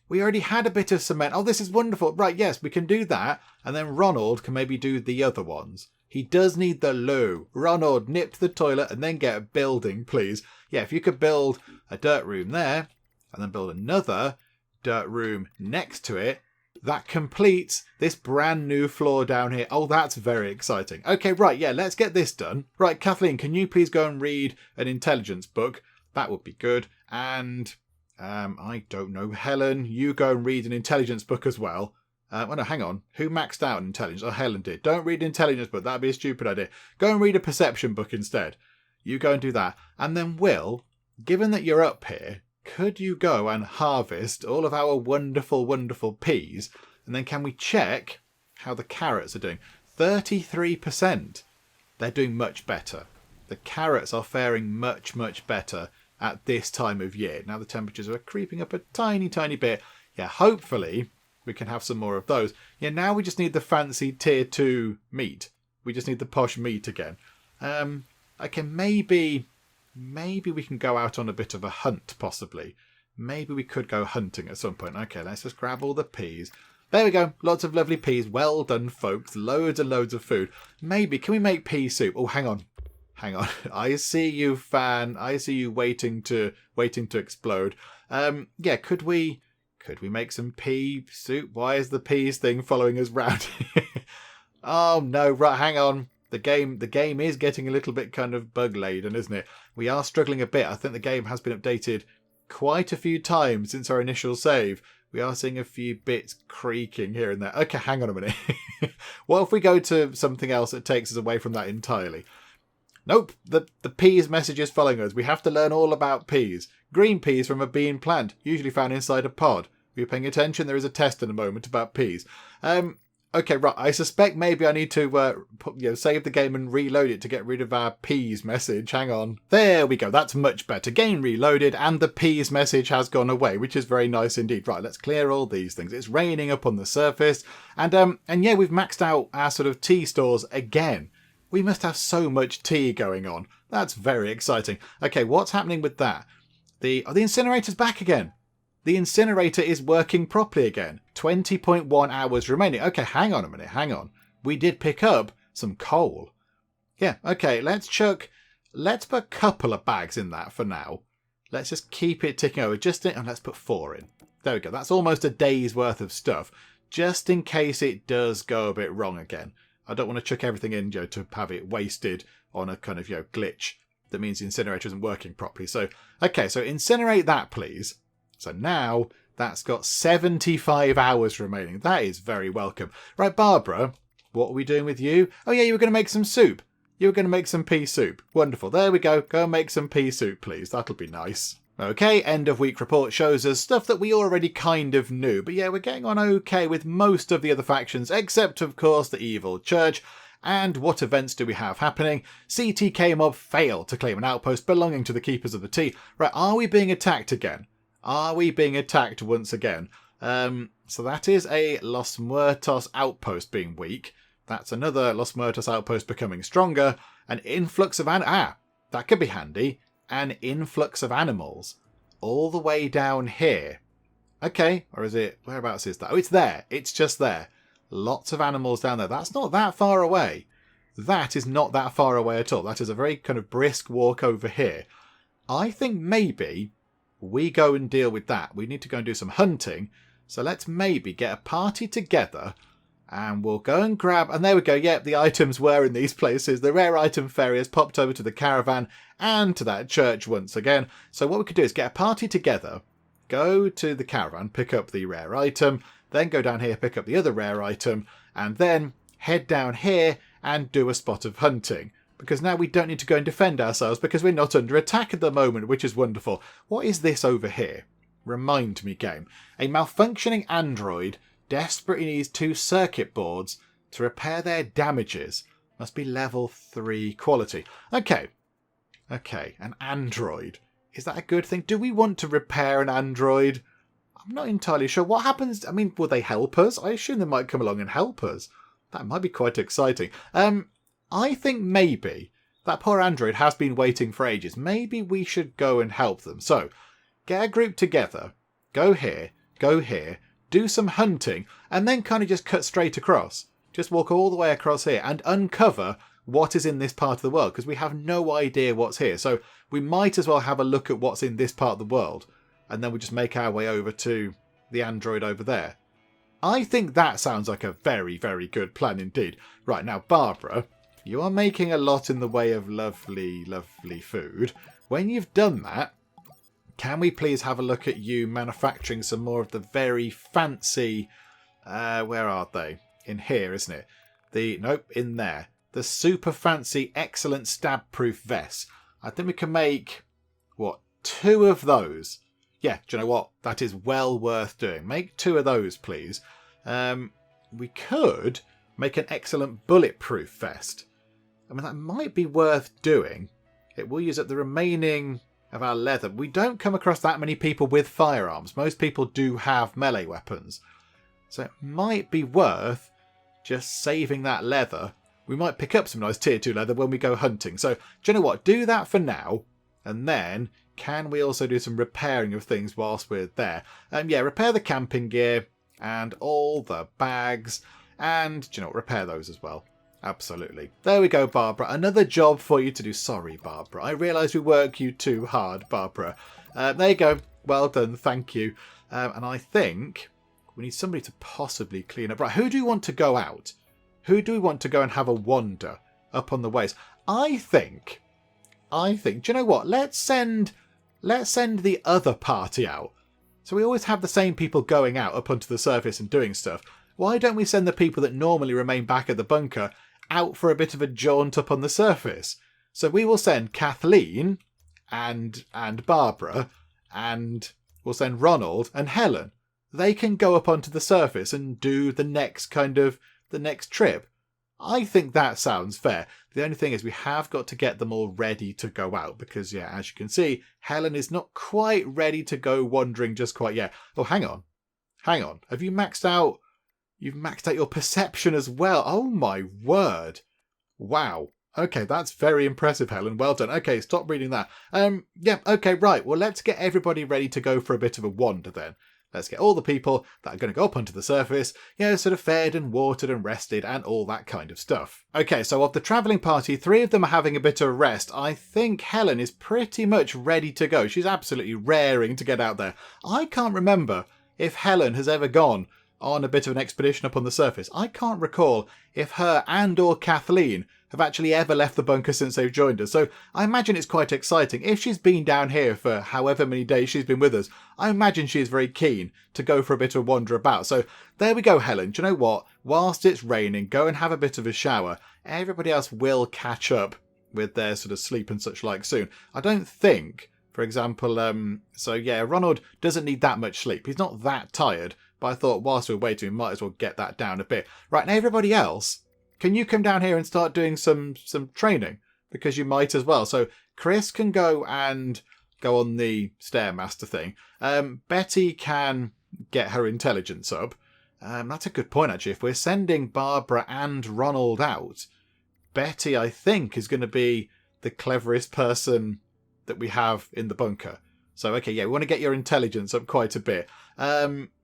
We already had a bit of cement. Oh, this is wonderful. Right, yes, we can do that. And then Ronald can maybe do the other ones. He does need the loo. Ronald, nip to the toilet and then get a building, please. Yeah, if you could build a dirt room there and then build another dirt room next to it, that completes this brand new floor down here. Oh, that's very exciting. Okay, right, yeah, let's get this done. Right, Kathleen, can you please go and read an intelligence book? That would be good. And, I don't know, Helen, you go and read an intelligence book as well. Oh no, hang on. Who maxed out in intelligence? Oh, Helen did. Don't read an intelligence book. That'd be a stupid idea. Go and read a perception book instead. You go and do that. And then Will, given that you're up here, could you go and harvest all of our wonderful, wonderful peas? And then can we check how the carrots are doing? 33%. They're doing much better. The carrots are faring much, much better at this time of year. Now the temperatures are creeping up a tiny, tiny bit. Yeah, hopefully we can have some more of those. Yeah, now we just need the fancy tier 2 meat. We just need the posh meat again. Okay, maybe we can go out on a bit of a hunt, possibly. Maybe we could go hunting at some point. Okay, let's just grab all the peas. There we go. Lots of lovely peas. Well done, folks. Loads and loads of food. Maybe, can we make pea soup? Oh, hang on. Hang on. I see you, fan. I see you waiting to explode. Yeah, could we make some pea soup? Why is the peas thing following us round? Oh no, right, hang on. The game is getting a little bit kind of bug-laden, isn't it? We are struggling a bit. I think the game has been updated quite a few times since our initial save. We are seeing a few bits creaking here and there. Okay, hang on a minute. What if we go to something else that takes us away from that entirely? Nope, the peas message is following us. We have to learn all about peas. Green peas from a bean plant, usually found inside a pod. If you're paying attention, there is a test in a moment about peas. Okay, right, I suspect maybe I need to save the game and reload it to get rid of our peas message. Hang on. There we go, that's much better. Game reloaded and the peas message has gone away, which is very nice indeed. Right, let's clear all these things. It's raining up on the surface. And yeah, we've maxed out our sort of tea stores again. We must have so much tea going on. That's very exciting. Okay, what's happening with that? The incinerator's back again. The incinerator is working properly again. 20.1 hours remaining. Okay, hang on a minute, hang on. We did pick up some coal. Yeah, okay, let's put a couple of bags in that for now. Let's just keep it ticking over. And let's put 4 in. There we go. That's almost a day's worth of stuff. Just in case it does go a bit wrong again. I don't want to chuck everything in, to have it wasted on a kind of, glitch that means the incinerator isn't working properly. So, okay, so incinerate that, please. So now that's got 75 hours remaining. That is very welcome. Right, Barbara, what are we doing with you? Oh, yeah, you were going to make some soup. You were going to make some pea soup. Wonderful. There we go. Go and make some pea soup, please. That'll be nice. Okay, end of week report shows us stuff that we already kind of knew. But yeah, we're getting on okay with most of the other factions, except, of course, the evil church. And what events do we have happening? CTK mob fail to claim an outpost belonging to the Keepers of the Tea. Right, are we being attacked again? Are we being attacked once again? So that is a Los Muertos outpost being weak. That's another Los Muertos outpost becoming stronger. An influx of that could be handy. An influx of animals all the way down here. Okay, or is it, whereabouts is that? Oh, it's there. It's just there. Lots of animals down there. That's not that far away. That is not that far away at all. That is a very kind of brisk walk over here. I think maybe we go and deal with that. We need to go and do some hunting. So let's maybe get a party together and we'll go and grab... And there we go. Yep, the items were in these places. The rare item ferry has popped over to the caravan and to that church once again. So what we could do is get a party together, go to the caravan, pick up the rare item, then go down here, pick up the other rare item, and then head down here and do a spot of hunting. Because now we don't need to go and defend ourselves because we're not under attack at the moment, which is wonderful. What is this over here? Remind me, game. A malfunctioning android desperately needs 2 circuit boards to repair their damages. Must be level 3 quality. Okay, an android. Is that a good thing? Do we want to repair an android? I'm not entirely sure. What happens? I mean, will they help us? I assume they might come along and help us. That might be quite exciting. I think maybe that poor android has been waiting for ages. Maybe we should go and help them. So, get a group together, go here, do some hunting, and then kind of just cut straight across. Just walk all the way across here and uncover what is in this part of the world, because we have no idea what's here. So we might as well have a look at what's in this part of the world, and then we just make our way over to the android over there. I think that sounds like a very, very good plan indeed. Right, now, Barbara, you are making a lot in the way of lovely, lovely food. When you've done that, can we please have a look at you manufacturing some more of the very fancy... where are they? In here, isn't it? Nope, in there. The super fancy, excellent stab-proof vests. I think we can make, 2 of those? Yeah, do you know what? That is well worth doing. Make 2 of those, please. We could make an excellent bulletproof vest. I mean, that might be worth doing. It will use up the remaining of our leather. We don't come across that many people with firearms. Most people do have melee weapons. So it might be worth just saving that leather. we might pick up some nice tier 2 leather when we go hunting. So, do you know what? Do that for now. And then, can we also do some repairing of things whilst we're there? Yeah, repair the camping gear and all the bags. And, do you know what? Repair those as well. Absolutely. There we go, Barbara. Another job for you to do. Sorry, Barbara. I realise we work you too hard, Barbara. There you go. Well done. Thank you. And I think we need somebody to possibly clean up. Right, who do you want to go out? Who do we want to go and have a wander up on the ways? I think, do you know what? Let's send the other party out. So we always have the same people going out up onto the surface and doing stuff. Why don't we send the people that normally remain back at the bunker out for a bit of a jaunt up on the surface? So we will send Kathleen and Barbara, and we'll send Ronald and Helen. They can go up onto the surface and do the next trip. I think that sounds fair. The only thing is we have got to get them all ready to go out because, yeah, as you can see, Helen is not quite ready to go wandering just quite yet. Oh, hang on. Have you maxed out? You've maxed out your perception as well. Oh my word. Wow. Okay, that's very impressive, Helen. Well done. Okay, stop reading that. Yeah, okay, right. Well, let's get everybody ready to go for a bit of a wander then. Let's get all the people that are going to go up onto the surface, sort of fed and watered and rested and all that kind of stuff. Okay, so of the travelling party, 3 of them are having a bit of a rest. I think Helen is pretty much ready to go. She's absolutely raring to get out there. I can't remember if Helen has ever gone on a bit of an expedition up on the surface. I can't recall if her and or Kathleen have actually ever left the bunker since they've joined us. So I imagine it's quite exciting. If she's been down here for however many days she's been with us, I imagine she is very keen to go for a bit of a wander about. So there we go, Helen. Do you know what? Whilst it's raining, go and have a bit of a shower. Everybody else will catch up with their sort of sleep and such like soon. I don't think, for example, Ronald doesn't need that much sleep. He's not that tired. But I thought whilst we're waiting, we might as well get that down a bit. Right, and everybody else, can you come down here and start doing some training? Because you might as well. So Chris can go on the Stairmaster thing. Betty can get her intelligence up. That's a good point, actually. If we're sending Barbara and Ronald out, Betty, I think, is going to be the cleverest person that we have in the bunker. So, okay, yeah, we want to get your intelligence up quite a bit.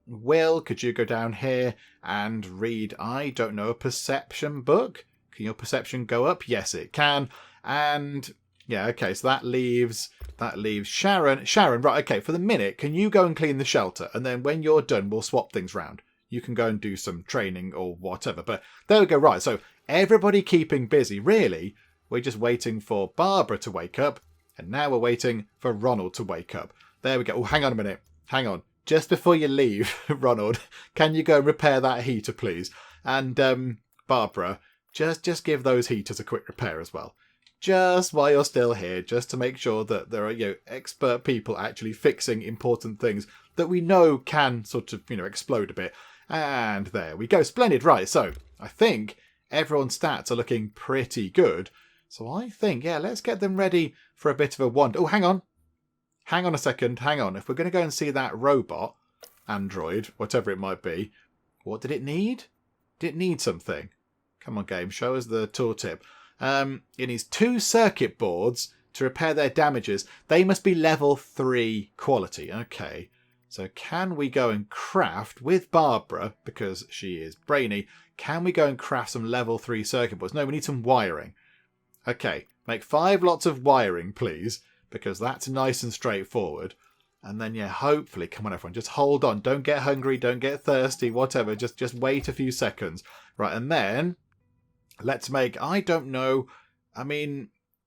Will, could you go down here and read, I don't know, a perception book? Can your perception go up? Yes, it can. And yeah, okay, so that leaves Sharon. Sharon, right, okay, for the minute, can you go and clean the shelter? And then when you're done, we'll swap things round. You can go and do some training or whatever. But there we go, right. So everybody keeping busy. Really, we're just waiting for Barbara to wake up. And now we're waiting for Ronald to wake up. There we go. Oh, hang on a minute. Hang on. Just before you leave, Ronald, can you go and repair that heater, please? And Barbara, just give those heaters a quick repair as well. Just while you're still here, just to make sure that there are expert people actually fixing important things that we know can sort of explode a bit. And there we go. Splendid. Right, so I think everyone's stats are looking pretty good. So I think, yeah, let's get them ready for a bit of a wander. Oh, hang on. Hang on a second, hang on. If we're going to go and see that robot, android, whatever it might be, what did it need? Did it need something? Come on, game, show us the tooltip. It needs 2 circuit boards to repair their damages. They must be level 3 quality. Okay, so can we go and craft with Barbara, because she is brainy, can we go and craft some level 3 circuit boards? No, we need some wiring. Okay, make 5 lots of wiring, please. Because that's nice and straightforward. And then, yeah, hopefully, come on, everyone, just hold on. Don't get hungry, don't get thirsty, whatever. Just wait a few seconds. Right, and then let's make, I don't know,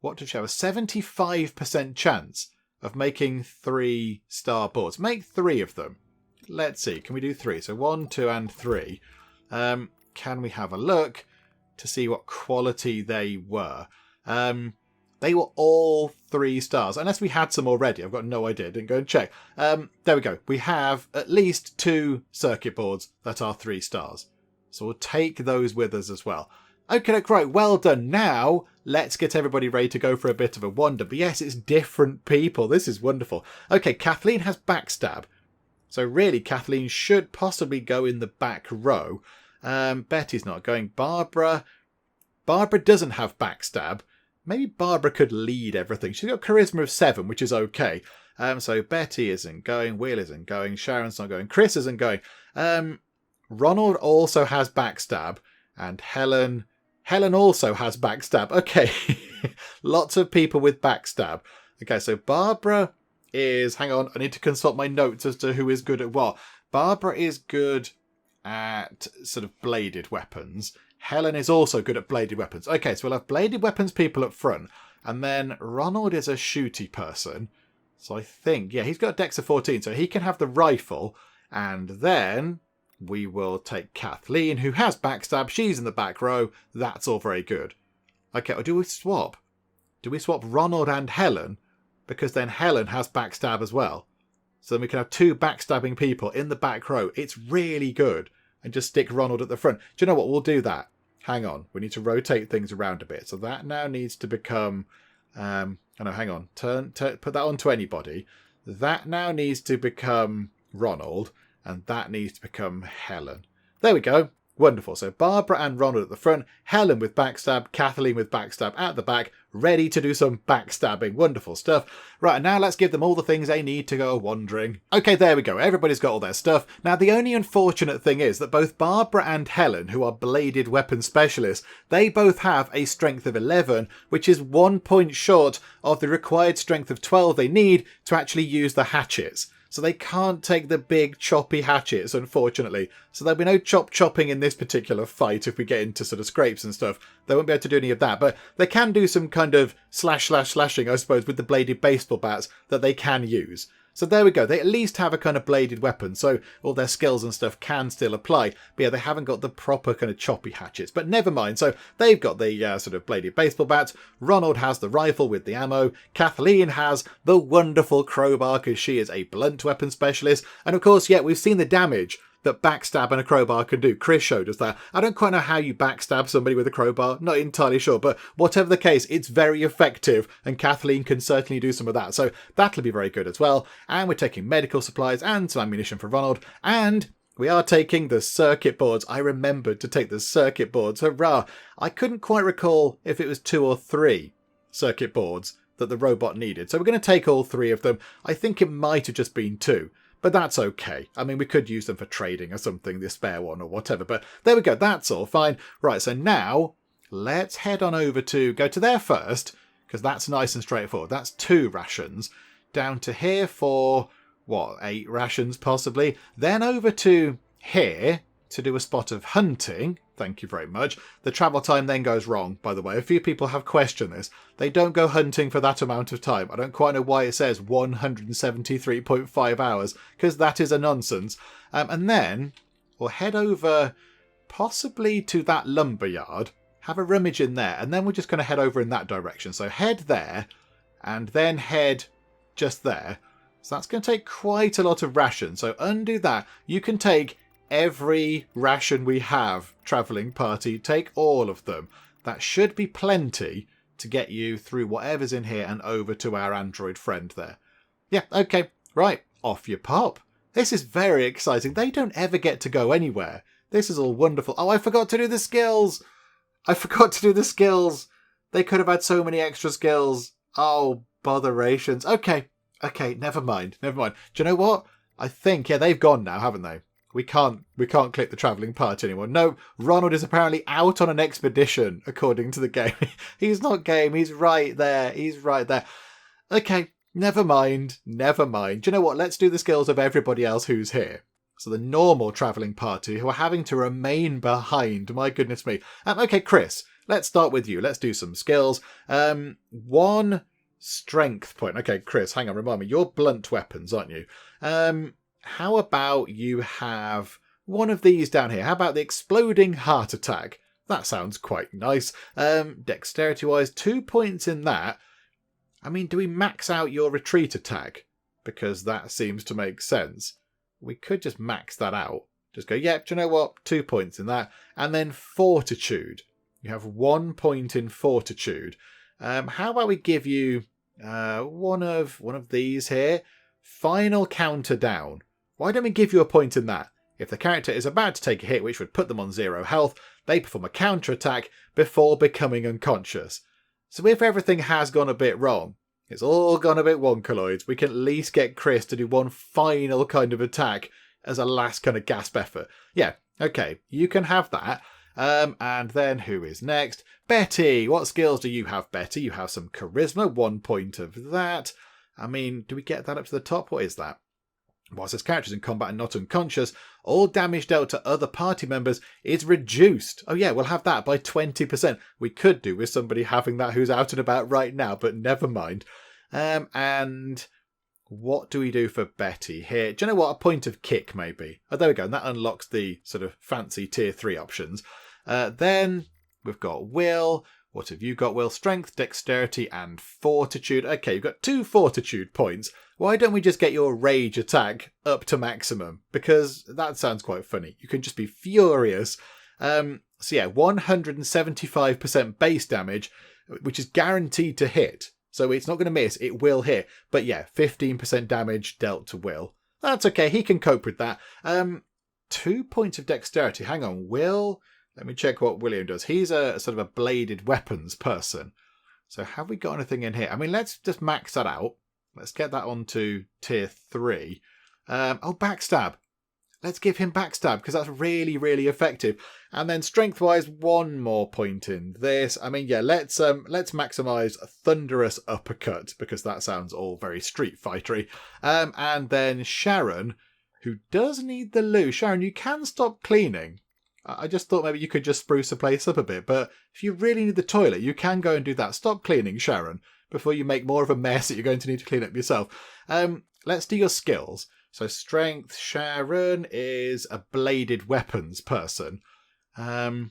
what to show? A 75% chance of making 3-star boards. Make 3 of them. Let's see, can we do 3? So 1, 2, and 3. Can we have a look to see what quality they were? They were all 3 stars, unless we had some already. I've got no idea. Didn't go and check. There we go. We have at least 2 circuit boards that are 3 stars. So we'll take those with us as well. Okay, right. Well done. Now, let's get everybody ready to go for a bit of a wander. But yes, it's different people. This is wonderful. Okay, Kathleen has backstab. So really, Kathleen should possibly go in the back row. Betty's not going. Barbara Barbara doesn't have backstab. Maybe Barbara could lead everything. She's got charisma of 7, which is okay. So Betty isn't going, Will isn't going, Sharon's not going, Chris isn't going. Ronald also has backstab, and Helen also has backstab. Okay, lots of people with backstab. Okay, so Barbara is... Hang on, I need to consult my notes as to who is good at what. Barbara is good at sort of bladed weapons. Helen is also good at bladed weapons. Okay, so we'll have bladed weapons people up front. And then Ronald is a shooty person. So I think, yeah, he's got a dex of 14, so he can have the rifle. And then we will take Kathleen, who has backstab. She's in the back row. That's all very good. Okay, or do we swap? Do we swap Ronald and Helen? Because then Helen has backstab as well. So then we can have 2 backstabbing people in the back row. It's really good. And just stick Ronald at the front. Do you know what? We'll do that. Hang on. We need to rotate things around a bit. So that now needs to become... oh no, hang on. Put that onto anybody. That now needs to become Ronald. And that needs to become Helen. There we go. Wonderful. So Barbara and Ronald at the front. Helen with backstab. Kathleen with backstab at the back. Ready to do some backstabbing. Wonderful stuff. Right, and now let's give them all the things they need to go wandering. Okay, there we go. Everybody's got all their stuff. Now, the only unfortunate thing is that both Barbara and Helen, who are bladed weapon specialists, they both have a strength of 11, which is 1 point short of the required strength of 12 they need to actually use the hatchets. So they can't take the big choppy hatchets, unfortunately. So there'll be no chopping in this particular fight if we get into sort of scrapes and stuff. They won't be able to do any of that. But they can do some kind of slashing, I suppose, with the bladed baseball bats that they can use. So there we go. They at least have a kind of bladed weapon. So all their skills and stuff can still apply. But yeah, they haven't got the proper kind of choppy hatchets. But never mind. So they've got the sort of bladed baseball bats. Ronald has the rifle with the ammo. Kathleen has the wonderful crowbar because she is a blunt weapon specialist. And of course, yeah, we've seen the damage that backstab and a crowbar can do. Chris showed us that. I don't quite know how you backstab somebody with a crowbar. Not entirely sure. But whatever the case, it's very effective. And Kathleen can certainly do some of that. So that'll be very good as well. And we're taking medical supplies and some ammunition for Ronald. And we are taking the circuit boards. I remembered to take the circuit boards. Hurrah! I couldn't quite recall if it was 2 or 3 circuit boards that the robot needed. So we're going to take all 3 of them. I think it might have just been 2. But that's okay. I mean, we could use them for trading or something, the spare one or whatever. But there we go. That's all fine. Right, so now let's head on over to... Go to there first, because that's nice and straightforward. That's 2 rations. Down to here for, what, 8 rations possibly. Then over to here to do a spot of hunting. Thank you very much. The travel time then goes wrong, by the way. A few people have questioned this. They don't go hunting for that amount of time. I don't quite know why it says 173.5 hours, because that is a nonsense. And then we'll head over possibly to that lumberyard, have a rummage in there, and then we're just going to head over in that direction. So head there, and then head just there. So that's going to take quite a lot of rations. So undo that. You can take every ration we have, travelling party. Take all of them. That should be plenty to get you through whatever's in here and over to our android friend there. Yeah, okay, right, off you pop. This is very exciting. They don't ever get to go anywhere. This is all wonderful. Oh, I forgot to do the skills. They could have had so many extra skills. Oh, botherations. Okay, never mind. Do you know what? I think, yeah, they've gone now, haven't they? We can't click the travelling party anymore. No, Ronald is apparently out on an expedition, according to the game. He's not game. He's right there. Okay, never mind. Do you know what? Let's do the skills of everybody else who's here. So the normal travelling party who are having to remain behind. My goodness me. Okay, Chris, let's start with you. Let's do some skills. 1 strength point. Okay, Chris, hang on. Remind me. You're blunt weapons, aren't you? How about you have one of these down here? How about the exploding heart attack? That sounds quite nice. Dexterity-wise, 2 points in that. I mean, do we max out your retreat attack? Because that seems to make sense. We could just max that out. Just go, yep, do you know what? 2 points in that. And then fortitude. You have 1 point in fortitude. How about we give you one of these here? Final counter down. Why don't we give you a point in that? If the character is about to take a hit which would put them on 0 health, they perform a counter-attack before becoming unconscious. So if everything has gone a bit wrong, it's all gone a bit wonkaloids, we can at least get Chris to do one final kind of attack as a last kind of gasp effort. Yeah, okay, you can have that. And then who is next? Betty! What skills do you have, Betty? You have some charisma, 1 point of that. I mean, do we get that up to the top? What is that? Whilst this character is in combat and not unconscious, all damage dealt to other party members is reduced. Oh yeah, we'll have that by 20%. We could do with somebody having that who's out and about right now, but never mind. And what do we do for Betty here? Do you know what? A point of kick, maybe. Oh, there we go. And that unlocks the sort of fancy tier 3 options. Then we've got Will. What have you got, Will? Strength, dexterity, and fortitude. Okay, you've got 2 fortitude points. Why don't we just get your rage attack up to maximum? Because that sounds quite funny. You can just be furious. So yeah, 175% base damage, which is guaranteed to hit. So it's not going to miss, it will hit. But yeah, 15% damage dealt to Will. That's okay, he can cope with that. 2 points of dexterity. Hang on, Will... Let me check what William does. He's a sort of a bladed weapons person. So have we got anything in here? I mean, let's just max that out. Let's get that onto tier 3. Backstab. Let's give him backstab because that's really, really effective. And then strength-wise, 1 more point in this. I mean, yeah, let's maximise Thunderous Uppercut because that sounds all very Street Fightery. And then Sharon, who does need the loo. Sharon, you can stop cleaning. I just thought maybe you could just spruce the place up a bit, but if you really need the toilet, you can go and do that. Stop cleaning, Sharon, before you make more of a mess that you're going to need to clean up yourself. Let's do your skills. So strength, Sharon is a bladed weapons person. Do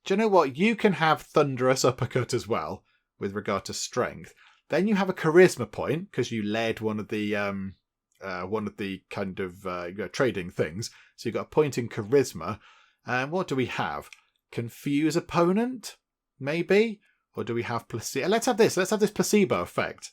you know what? You can have Thunderous Uppercut as well, with regard to strength. Then you have a charisma point, because you led one of the kind of trading things. So you've got a point in charisma. And what do we have? Confuse opponent? Maybe? Or do we have placebo? Let's have this. Let's have this placebo effect.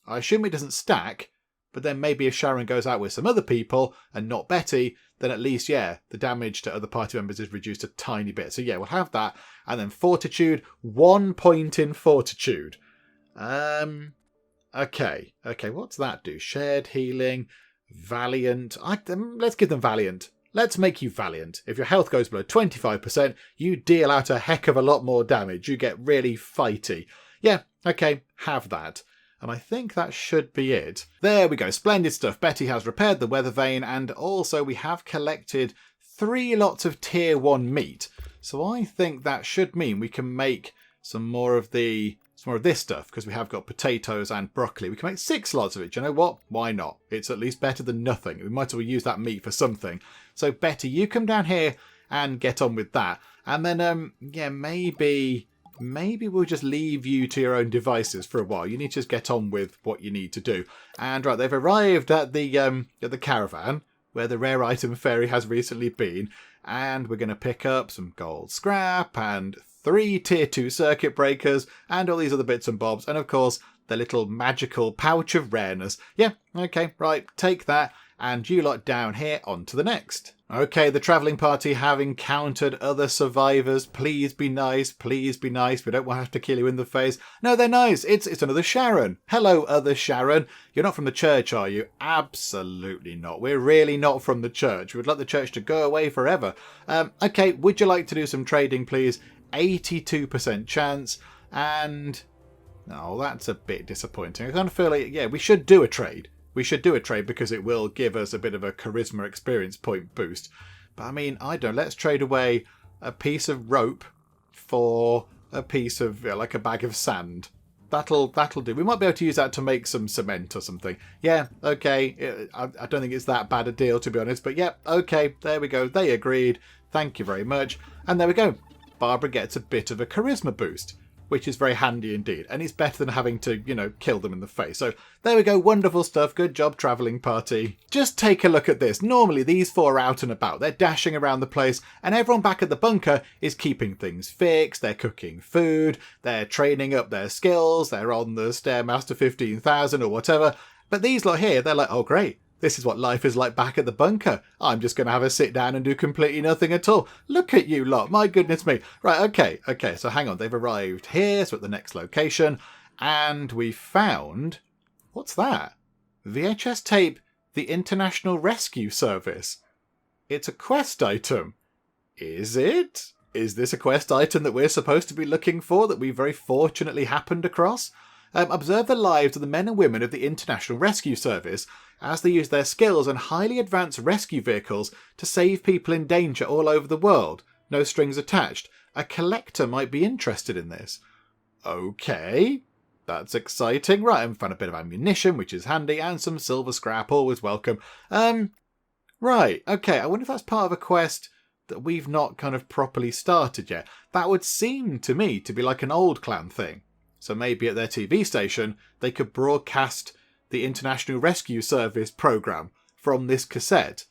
I assume it doesn't stack, but then maybe if Sharon goes out with some other people and not Betty, then at least, yeah, the damage to other party members is reduced a tiny bit. So yeah, we'll have that. And then fortitude, 1 point in fortitude. Okay, what's that do? Shared healing, valiant. Let's give them valiant. Let's make you valiant. If your health goes below 25%, you deal out a heck of a lot more damage. You get really fighty. Yeah, okay, have that. And I think that should be it. There we go, splendid stuff. Betty has repaired the weather vane, and also we have collected 3 lots of tier 1 meat. So I think that should mean we can make some more of this stuff, because we have got potatoes and broccoli. We can make 6 lots of it. Do you know what? Why not? It's at least better than nothing. We might as well use that meat for something. So Betty, you come down here and get on with that. And then, yeah, maybe we'll just leave you to your own devices for a while. You need to just get on with what you need to do. And right, they've arrived at the caravan where the rare item fairy has recently been. And we're going to pick up some gold scrap and 3 tier 2 circuit breakers and all these other bits and bobs. And of course, the little magical pouch of rareness. Yeah, okay, right, take that. And you lot down here onto the next. Okay, the travelling party have encountered other survivors. Please be nice, please be nice. We don't want to have to kill you in the face. No, they're nice. It's another Sharon. Hello, other Sharon. You're not from the church, are you? Absolutely not. We're really not from the church. We'd like the church to go away forever. Okay, would you like to do some trading, please? 82% chance. And... oh, that's a bit disappointing. I kind of feel like, yeah, we should do a trade. We should do a trade because it will give us a bit of a charisma experience point boost. But I mean, I don't. Let's trade away a piece of rope for a piece of, like a bag of sand. That'll do. We might be able to use that to make some cement or something. Yeah, okay. I don't think it's that bad a deal, to be honest. But yeah, okay. There we go. They agreed. Thank you very much. And there we go. Barbara gets a bit of a charisma boost, which is very handy indeed. And it's better than having to, kill them in the face. So there we go. Wonderful stuff. Good job, travelling party. Just take a look at this. Normally, these 4 are out and about. They're dashing around the place. And everyone back at the bunker is keeping things fixed. They're cooking food. They're training up their skills. They're on the Stairmaster 15,000 or whatever. But these lot here, they're like, oh, great. This is what life is like back at the bunker. I'm just going to have a sit down and do completely nothing at all. Look at you lot. My goodness me. Right, okay. So hang on. They've arrived here. So at the next location. And we found... What's that? VHS tape, the International Rescue Service. It's a quest item. Is it? Is this a quest item that we're supposed to be looking for that we very fortunately happened across? Observe the lives of the men and women of the International Rescue Service as they use their skills and highly advanced rescue vehicles to save people in danger all over the world. No strings attached. A collector might be interested in this. Okay, that's exciting. Right, I found a bit of ammunition, which is handy, and some silver scrap, always welcome. Right, okay, I wonder if that's part of a quest that we've not kind of properly started yet. That would seem to me to be like an old clan thing. So maybe at their TV station, they could broadcast the International Rescue Service programme from this cassette.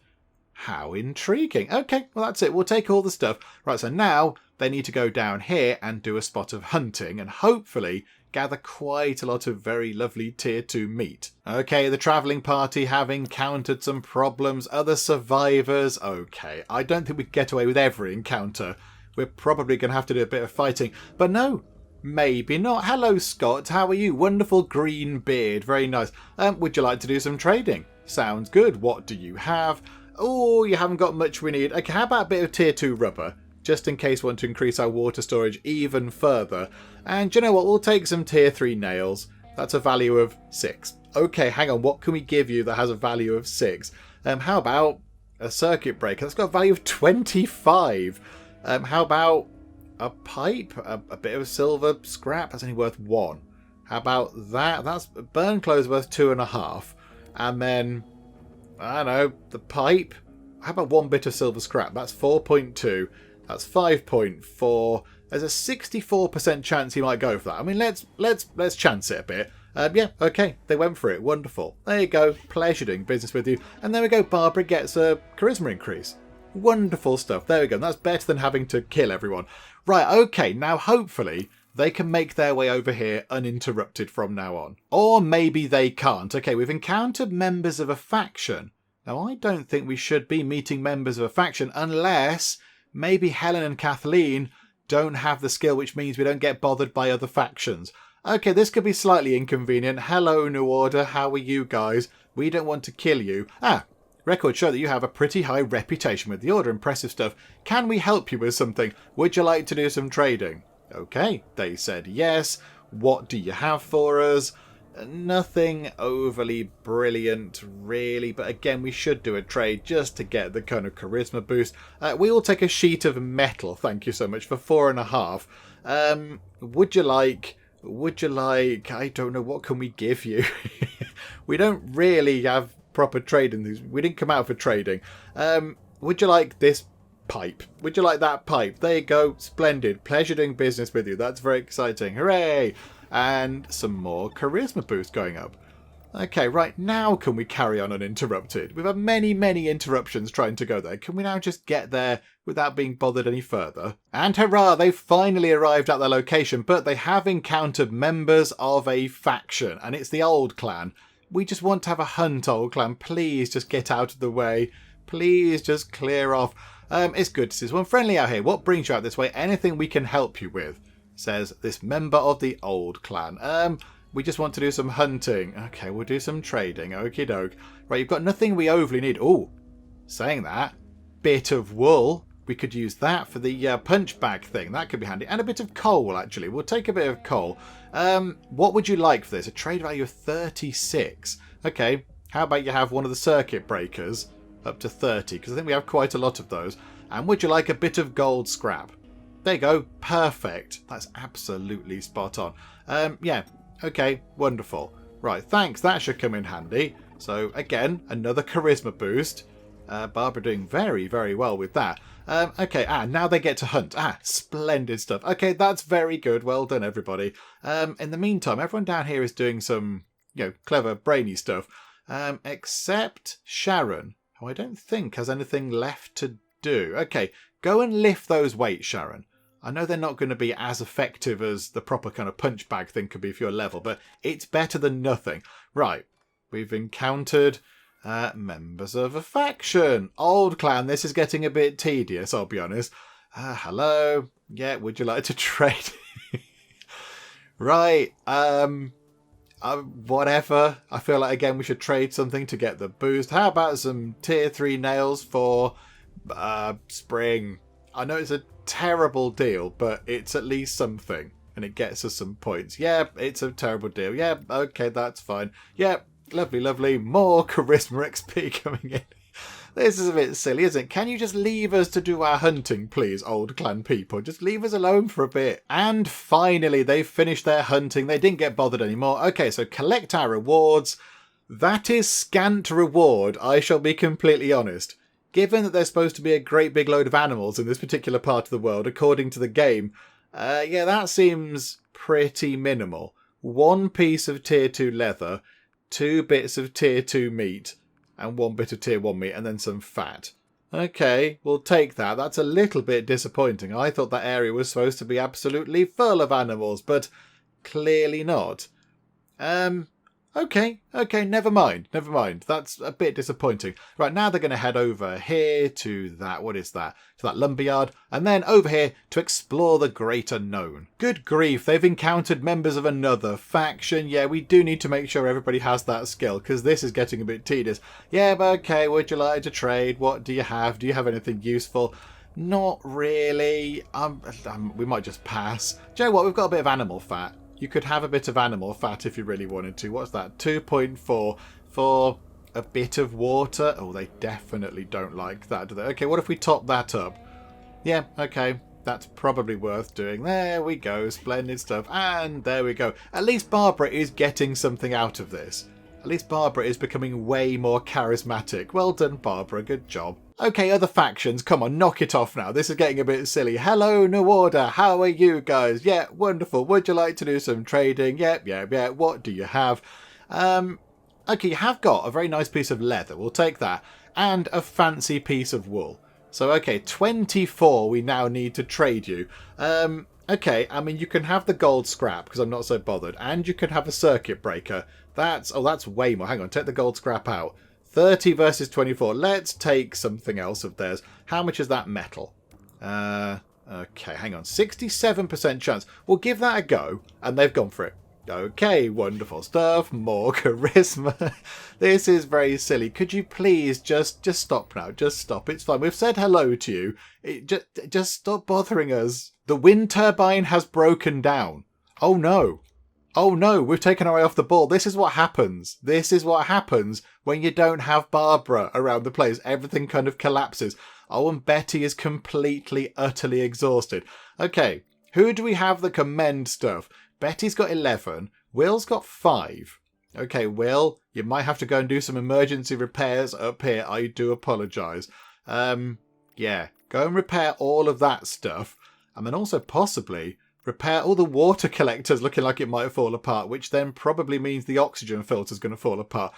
How intriguing. Okay, well that's it. We'll take all the stuff. Right, so now they need to go down here and do a spot of hunting and hopefully gather quite a lot of very lovely tier 2 meat. Okay, the travelling party have encountered some problems. Other survivors. Okay, I don't think we can get away with every encounter. We're probably going to have to do a bit of fighting. But no, maybe not. Hello, Scott. How are you? Wonderful green beard. Very nice. Would you like to do some trading? Sounds good. What do you have? Oh, you haven't got much we need. Okay, how about a bit of tier 2 rubber? Just in case we want to increase our water storage even further. And do you know what? We'll take some tier 3 nails. That's a value of 6. Okay, hang on. What can we give you that has a value of 6? How about a circuit breaker? That's got a value of 25. How about a pipe? A bit of silver scrap? That's only worth 1. How about that? That's burn clothes worth 2.5. And then, I don't know, the pipe. How about 1 bit of silver scrap? That's 4.2. That's 5.4. There's a 64% chance he might go for that. I mean, let's chance it a bit. Yeah, okay, they went for it. Wonderful. There you go. Pleasure doing business with you. And there we go. Barbara gets a charisma increase. Wonderful stuff. There we go. And that's better than having to kill everyone. Right, okay. Now, hopefully, they can make their way over here uninterrupted from now on. Or maybe they can't. Okay, we've encountered members of a faction. Now, I don't think we should be meeting members of a faction unless maybe Helen and Kathleen don't have the skill, which means we don't get bothered by other factions. Okay, this could be slightly inconvenient. Hello, New Order. How are you guys? We don't want to kill you. Records show that you have a pretty high reputation with the Order. Impressive stuff. Can we help you with something? Would you like to do some trading? Okay, they said yes. What do you have for us? Nothing overly brilliant, really. But again, we should do a trade just to get the kind of charisma boost. We will take a sheet of metal. Thank you so much for 4.5. Would you like, I don't know, what can we give you? We don't really have proper trading things. We didn't come out for trading. Would you like this pipe? Would you like that pipe? There you go. Splendid. Pleasure doing business with you. That's very exciting. Hooray! And some more charisma boost going up. Okay, right, now can we carry on uninterrupted? We've had many, many interruptions trying to go there. Can we now just get there without being bothered any further? And hurrah, they've finally arrived at their location, but they have encountered members of a faction, and it's the old clan. We just want to have a hunt, old clan. Please just get out of the way. Please just clear off. It's good to see someone friendly out here. What brings you out this way? Anything we can help you with? Says this member of the old clan. We just want to do some hunting. Okay, we'll do some trading. Okie doke. Right, you've got nothing we overly need. Oh, saying that, bit of wool. We could use that for the punch bag thing. That could be handy. And a bit of coal, actually. We'll take a bit of coal. What would you like for this? A trade value of 36. Okay, how about you have one of the circuit breakers up to 30? Because I think we have quite a lot of those. And would you like a bit of gold scrap? There you go. Perfect. That's absolutely spot on. Yeah. Okay. Wonderful. Right. Thanks. That should come in handy. So, again, another charisma boost. Barbara doing very, very well with that. Okay. Now they get to hunt. Splendid stuff. Okay. That's very good. Well done, everybody. In the meantime, everyone down here is doing some, clever, brainy stuff. Except Sharon, who I don't think has anything left to do. Okay. Go and lift those weights, Sharon. I know they're not going to be as effective as the proper kind of punch bag thing could be for your level, but it's better than nothing. Right, we've encountered Members of a faction. Old clan, this is getting a bit tedious, I'll be honest. Hello. Yeah, would you like to trade? Right. Whatever. I feel like, again, we should trade something to get the boost. How about some tier 3 nails for spring? I know it's a terrible deal, but it's at least something. And it gets us some points. Yeah, it's a terrible deal. Yeah, okay, that's fine. Yeah, lovely, lovely. More charisma XP coming in. This is a bit silly, isn't it? Can you just leave us to do our hunting, please, old clan people? Just leave us alone for a bit. And finally, they've finished their hunting. They didn't get bothered anymore. Okay, so collect our rewards. That is scant reward, I shall be completely honest. Given that there's supposed to be a great big load of animals in this particular part of the world, according to the game, yeah, that seems pretty minimal. 1 piece of tier 2 leather, 2 bits of tier 2 meat, and 1 bit of tier 1 meat, and then some fat. Okay, we'll take that. That's a little bit disappointing. I thought that area was supposed to be absolutely full of animals, but clearly not. Okay, never mind. That's a bit disappointing. Right, now they're going to head over here to that, what is that? To that lumberyard, and then over here to explore the great unknown. Good grief, they've encountered members of another faction. Yeah, we do need to make sure everybody has that skill, because this is getting a bit tedious. Yeah, but okay, would you like to trade? What do you have? Do you have anything useful? Not really. We might just pass. Do you know what? We've got a bit of animal fat. You could have a bit of animal fat if you really wanted to. What's that? 2.4 for a bit of water. Oh, they definitely don't like that, do they? Okay, what if we top that up? Yeah, okay. That's probably worth doing. There we go. Splendid stuff. And there we go. At least Barbara is getting something out of this. At least Barbara is becoming way more charismatic. Well done, Barbara. Good job. Okay, other factions. Come on, knock it off now. This is getting a bit silly. Hello, New Order. How are you guys? Yeah, wonderful. Would you like to do some trading? Yep. What do you have? Okay, you have got a very nice piece of leather. We'll take that. And a fancy piece of wool. So, okay, 24 we now need to trade you. Okay, I mean, you can have the gold scrap because I'm not so bothered. And you can have a circuit breaker. That's way more. Hang on, take the gold scrap out. 30 versus 24. Let's take something else of theirs. How much is that metal? Okay, hang on. 67% chance. We'll give that a go. And they've gone for it. Okay, wonderful stuff. More charisma. This is very silly. Could you please just stop now? Just stop. It's fine. We've said hello to you. Just stop bothering us. The wind turbine has broken down. Oh no. Oh no, we've taken our eye off the ball. This is what happens. This is what happens when you don't have Barbara around the place. Everything kind of collapses. Oh, and Betty is completely, utterly exhausted. Okay, who do we have that can mend stuff? Betty's got 11. Will's got 5. Okay, Will, you might have to go and do some emergency repairs up here. I do apologise. Yeah, go and repair all of that stuff. And then also possibly repair all the water collectors looking like it might fall apart, which then probably means the oxygen filter's going to fall apart.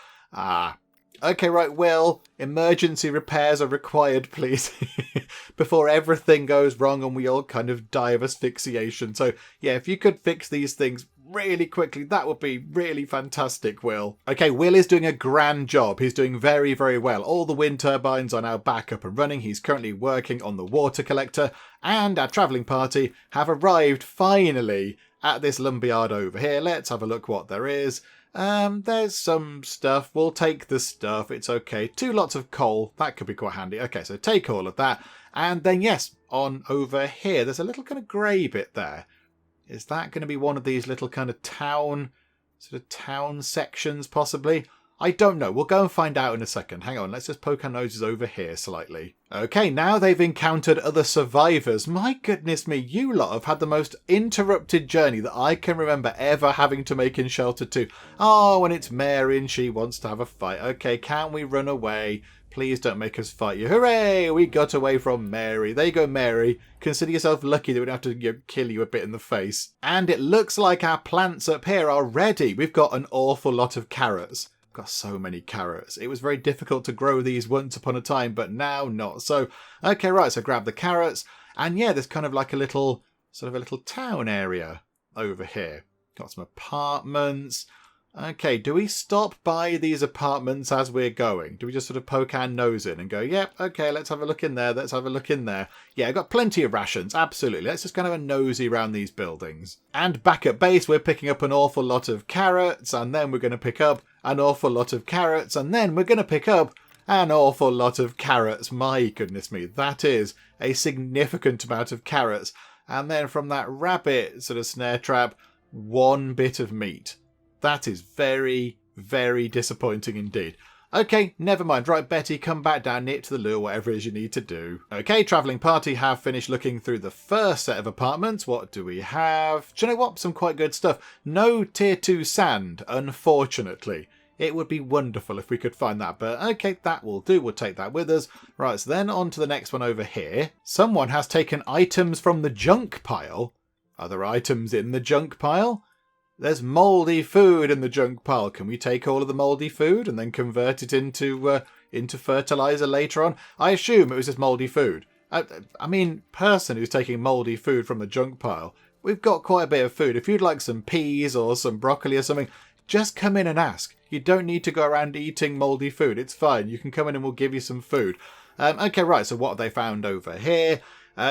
Okay, right, Will, emergency repairs are required, please, before everything goes wrong and we all kind of die of asphyxiation. So, yeah, if you could fix these things really quickly, that would be really fantastic, Will. Okay, Will is doing a grand job. He's doing very, very well. All the wind turbines are now back up and running. He's currently working on the water collector, and our travelling party have arrived finally at this lumberyard over here. Let's have a look what there is. There's some stuff. We'll take the stuff. It's okay. 2 lots of coal. That could be quite handy. Okay, so take all of that. And then, yes, on over here, there's a little kind of grey bit there. Is that going to be one of these little kind of town sections, possibly? I don't know. We'll go and find out in a second. Hang on, let's just poke our noses over here slightly. Okay, now they've encountered other survivors. My goodness me, you lot have had the most interrupted journey that I can remember ever having to make in Shelter 2. Oh, and it's Mary and she wants to have a fight. Okay, can we run away? Please don't make us fight you. Hooray! We got away from Mary. There you go, Mary. Consider yourself lucky that we don't have to kill you a bit in the face. And it looks like our plants up here are ready. We've got an awful lot of carrots. Got so many carrots. It was very difficult to grow these once upon a time, but now not. So, okay, right, so grab the carrots. And yeah, there's kind of like a little town area over here. Got some apartments. Okay, do we stop by these apartments as we're going? Do we just sort of poke our nose in and go, yep, okay, let's have a look in there, let's have a look in there. Yeah, I've got plenty of rations, absolutely. Let's just kind of a nosy around these buildings. And back at base, we're picking up an awful lot of carrots, and then we're going to pick up an awful lot of carrots, and then we're going to pick up an awful lot of carrots. My goodness me, that is a significant amount of carrots. And then from that rabbit sort of snare trap, one bit of meat. That is very, very disappointing indeed. Okay, never mind. Right, Betty, come back down, knit to the lure, whatever it is you need to do. Okay, travelling party have finished looking through the first set of apartments. What do we have? Do you know what? Some quite good stuff. No tier 2 sand, unfortunately. It would be wonderful if we could find that, but okay, that will do. We'll take that with us. Right, so then on to the next one over here. Someone has taken items from the junk pile. Are there items in the junk pile? There's mouldy food in the junk pile. Can we take all of the mouldy food and then convert it into fertilizer later on? I assume it was just mouldy food. I mean, person who's taking mouldy food from the junk pile, we've got quite a bit of food. If you'd like some peas or some broccoli or something, just come in and ask. You don't need to go around eating mouldy food. It's fine. You can come in and we'll give you some food. Okay, right. So what have they found over here?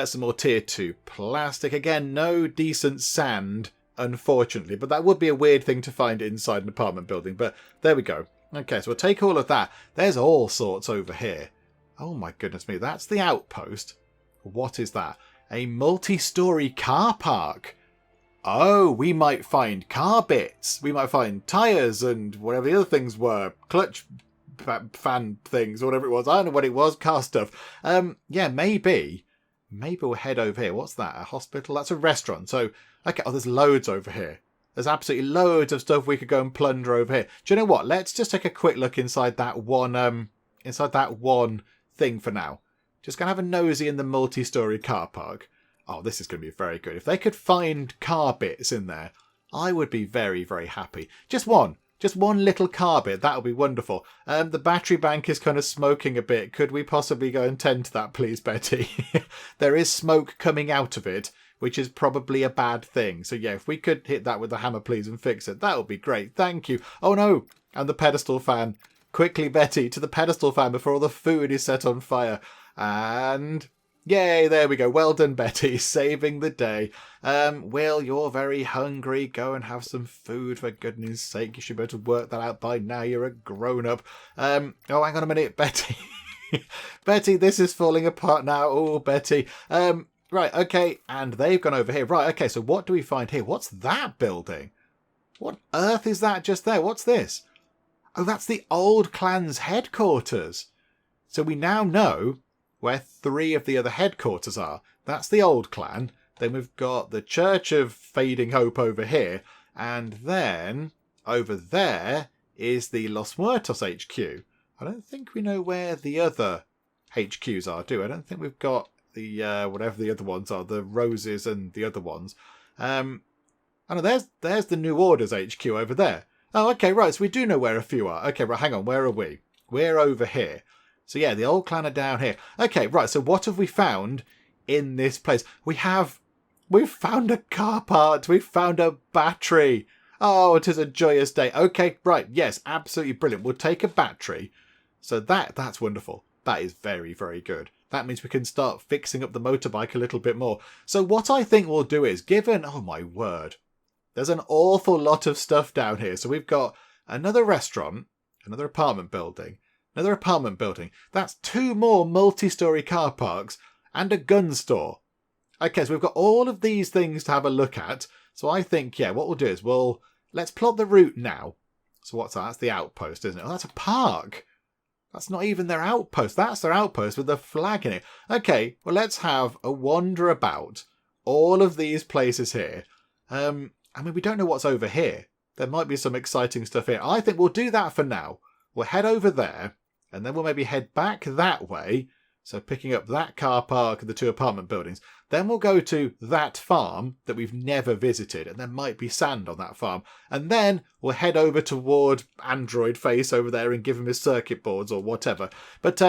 Some more tier 2 plastic. Again, no decent sand, unfortunately. But that would be a weird thing to find inside an apartment building. But there we go. Okay, so we'll take all of that. There's all sorts over here. Oh my goodness me. That's the outpost. What is that? A multi-story car park. Oh, we might find car bits. We might find tyres and whatever the other things were. Clutch fan things, or whatever it was. I don't know what it was. Car stuff. Yeah, maybe. Maybe we'll head over here. What's that? A hospital? That's a restaurant. So, okay. Oh, there's loads over here. There's absolutely loads of stuff we could go and plunder over here. Do you know what? Let's just take a quick look inside that one thing for now. Just gonna have a nosy in the multi-story car park. Oh, this is going to be very good. If they could find car bits in there, I would be very, very happy. Just one little car bit. That would be wonderful. The battery bank is kind of smoking a bit. Could we possibly go and tend to that, please, Betty? There is smoke coming out of it, which is probably a bad thing. So yeah, if we could hit that with a hammer, please, and fix it, that would be great. Thank you. Oh no, and the pedestal fan. Quickly, Betty, to the pedestal fan before all the food is set on fire. And yay, there we go. Well done, Betty, saving the day. Will, you're very hungry. Go and have some food, for goodness sake. You should be able to work that out by now. You're a grown-up. Oh, hang on a minute, Betty. Betty, this is falling apart now. Oh, Betty. Right, okay, and they've gone over here. Right, okay, so what do we find here? What's that building? What on earth is that just there? What's this? Oh, that's the old clan's headquarters. So we now know where 3 of the other headquarters are. That's the old clan. Then we've got the Church of Fading Hope over here. And then over there is the Los Muertos HQ. I don't think we know where the other HQs are, do I? don't think we've got the, whatever the other ones are, the Roses and the other ones. Oh no, there's the New Order's HQ over there. Oh, okay, right, so we do know where a few are. Okay, right, hang on, where are we? We're over here. So yeah, the old clan are down here. Okay, right, so what have we found in this place? We've found a car part. We've found a battery. Oh, it is a joyous day. Okay, right, yes, absolutely brilliant. We'll take a battery. So that's wonderful. That is very, very good. That means we can start fixing up the motorbike a little bit more. So what I think we'll do is, oh my word, there's an awful lot of stuff down here. So we've got another restaurant, another apartment building, another apartment building. That's 2 more multi-story car parks and a gun store. Okay, so we've got all of these things to have a look at. So I think, yeah, what we'll do is let's plot the route now. So what's that? That's the outpost, isn't it? Oh, that's a park. That's not even their outpost. That's their outpost with the flag in it. Okay, well, let's have a wander about all of these places here. I mean, we don't know what's over here. There might be some exciting stuff here. I think we'll do that for now. We'll head over there, and then we'll maybe head back that way. So picking up that car park and the 2 apartment buildings. Then we'll go to that farm that we've never visited, and there might be sand on that farm. And then we'll head over toward Android Face over there and give him his circuit boards or whatever. But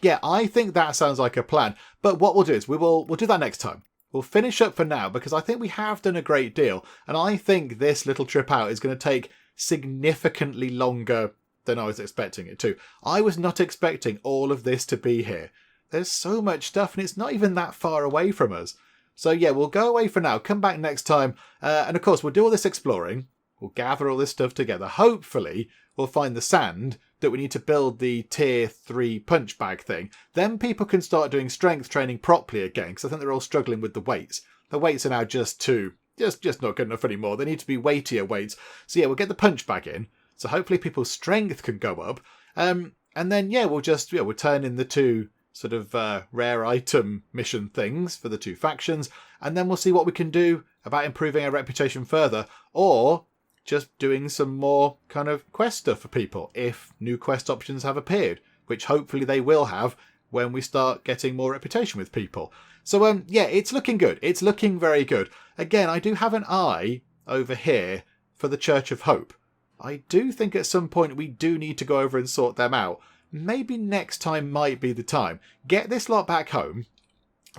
yeah, I think that sounds like a plan. But what we'll do is we'll do that next time. We'll finish up for now because I think we have done a great deal. And I think this little trip out is going to take significantly longer than I was expecting it to. I was not expecting all of this to be here. There's so much stuff and it's not even that far away from us. So yeah, we'll go away for now, come back next time, and of course we'll do all this exploring, we'll gather all this stuff together. Hopefully we'll find the sand that we need to build the tier 3 punch bag thing. Then people can start doing strength training properly again, because I think they're all struggling with the weights. The weights are now just not good enough anymore. They need to be weightier weights. So yeah, we'll get the punch bag in, so hopefully people's strength can go up. And then yeah, we'll turn in the 2 sort of rare item mission things for the 2 factions, and then we'll see what we can do about improving our reputation further, or just doing some more kind of quest stuff for people if new quest options have appeared, which hopefully they will have when we start getting more reputation with people. So yeah, it's looking good. It's looking very good. Again, I do have an eye over here for the Church of Hope. I do think at some point we do need to go over and sort them out. Maybe next time might be the time. Get this lot back home,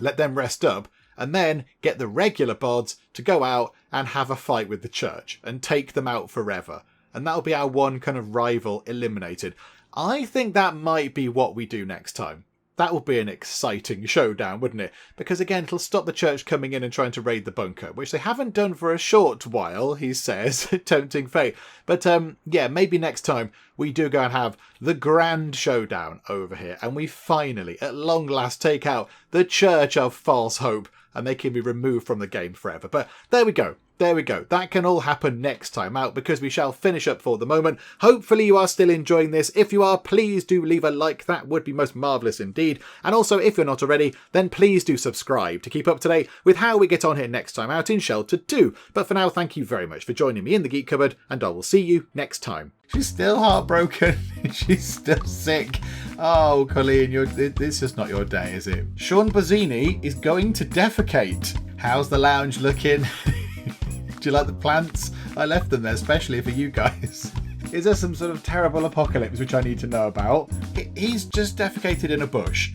let them rest up, and then get the regular bods to go out and have a fight with the church and take them out forever. And that'll be our one kind of rival eliminated. I think that might be what we do next time. That will be an exciting showdown, wouldn't it? Because again, it'll stop the church coming in and trying to raid the bunker, which they haven't done for a short while, he says, tempting fate. But yeah, maybe next time we do go and have the grand showdown over here, and we finally, at long last, take out the Church of False Hope, and they can be removed from the game forever. But there we go. There we go. That can all happen next time out, because we shall finish up for the moment. Hopefully you are still enjoying this. If you are, please do leave a like. That would be most marvellous indeed. And also, if you're not already, then please do subscribe to keep up to date with how we get on here next time out in Sheltered 2. But for now, thank you very much for joining me in the Geek Cupboard, and I will see you next time. She's still heartbroken. She's still sick. Oh, Colleen, it's just not your day, is it? Sean Bozzini is going to defecate. How's the lounge looking? Do you like the plants? I left them there especially for you guys. Is there some sort of terrible apocalypse which I need to know about? He's just defecated in a bush.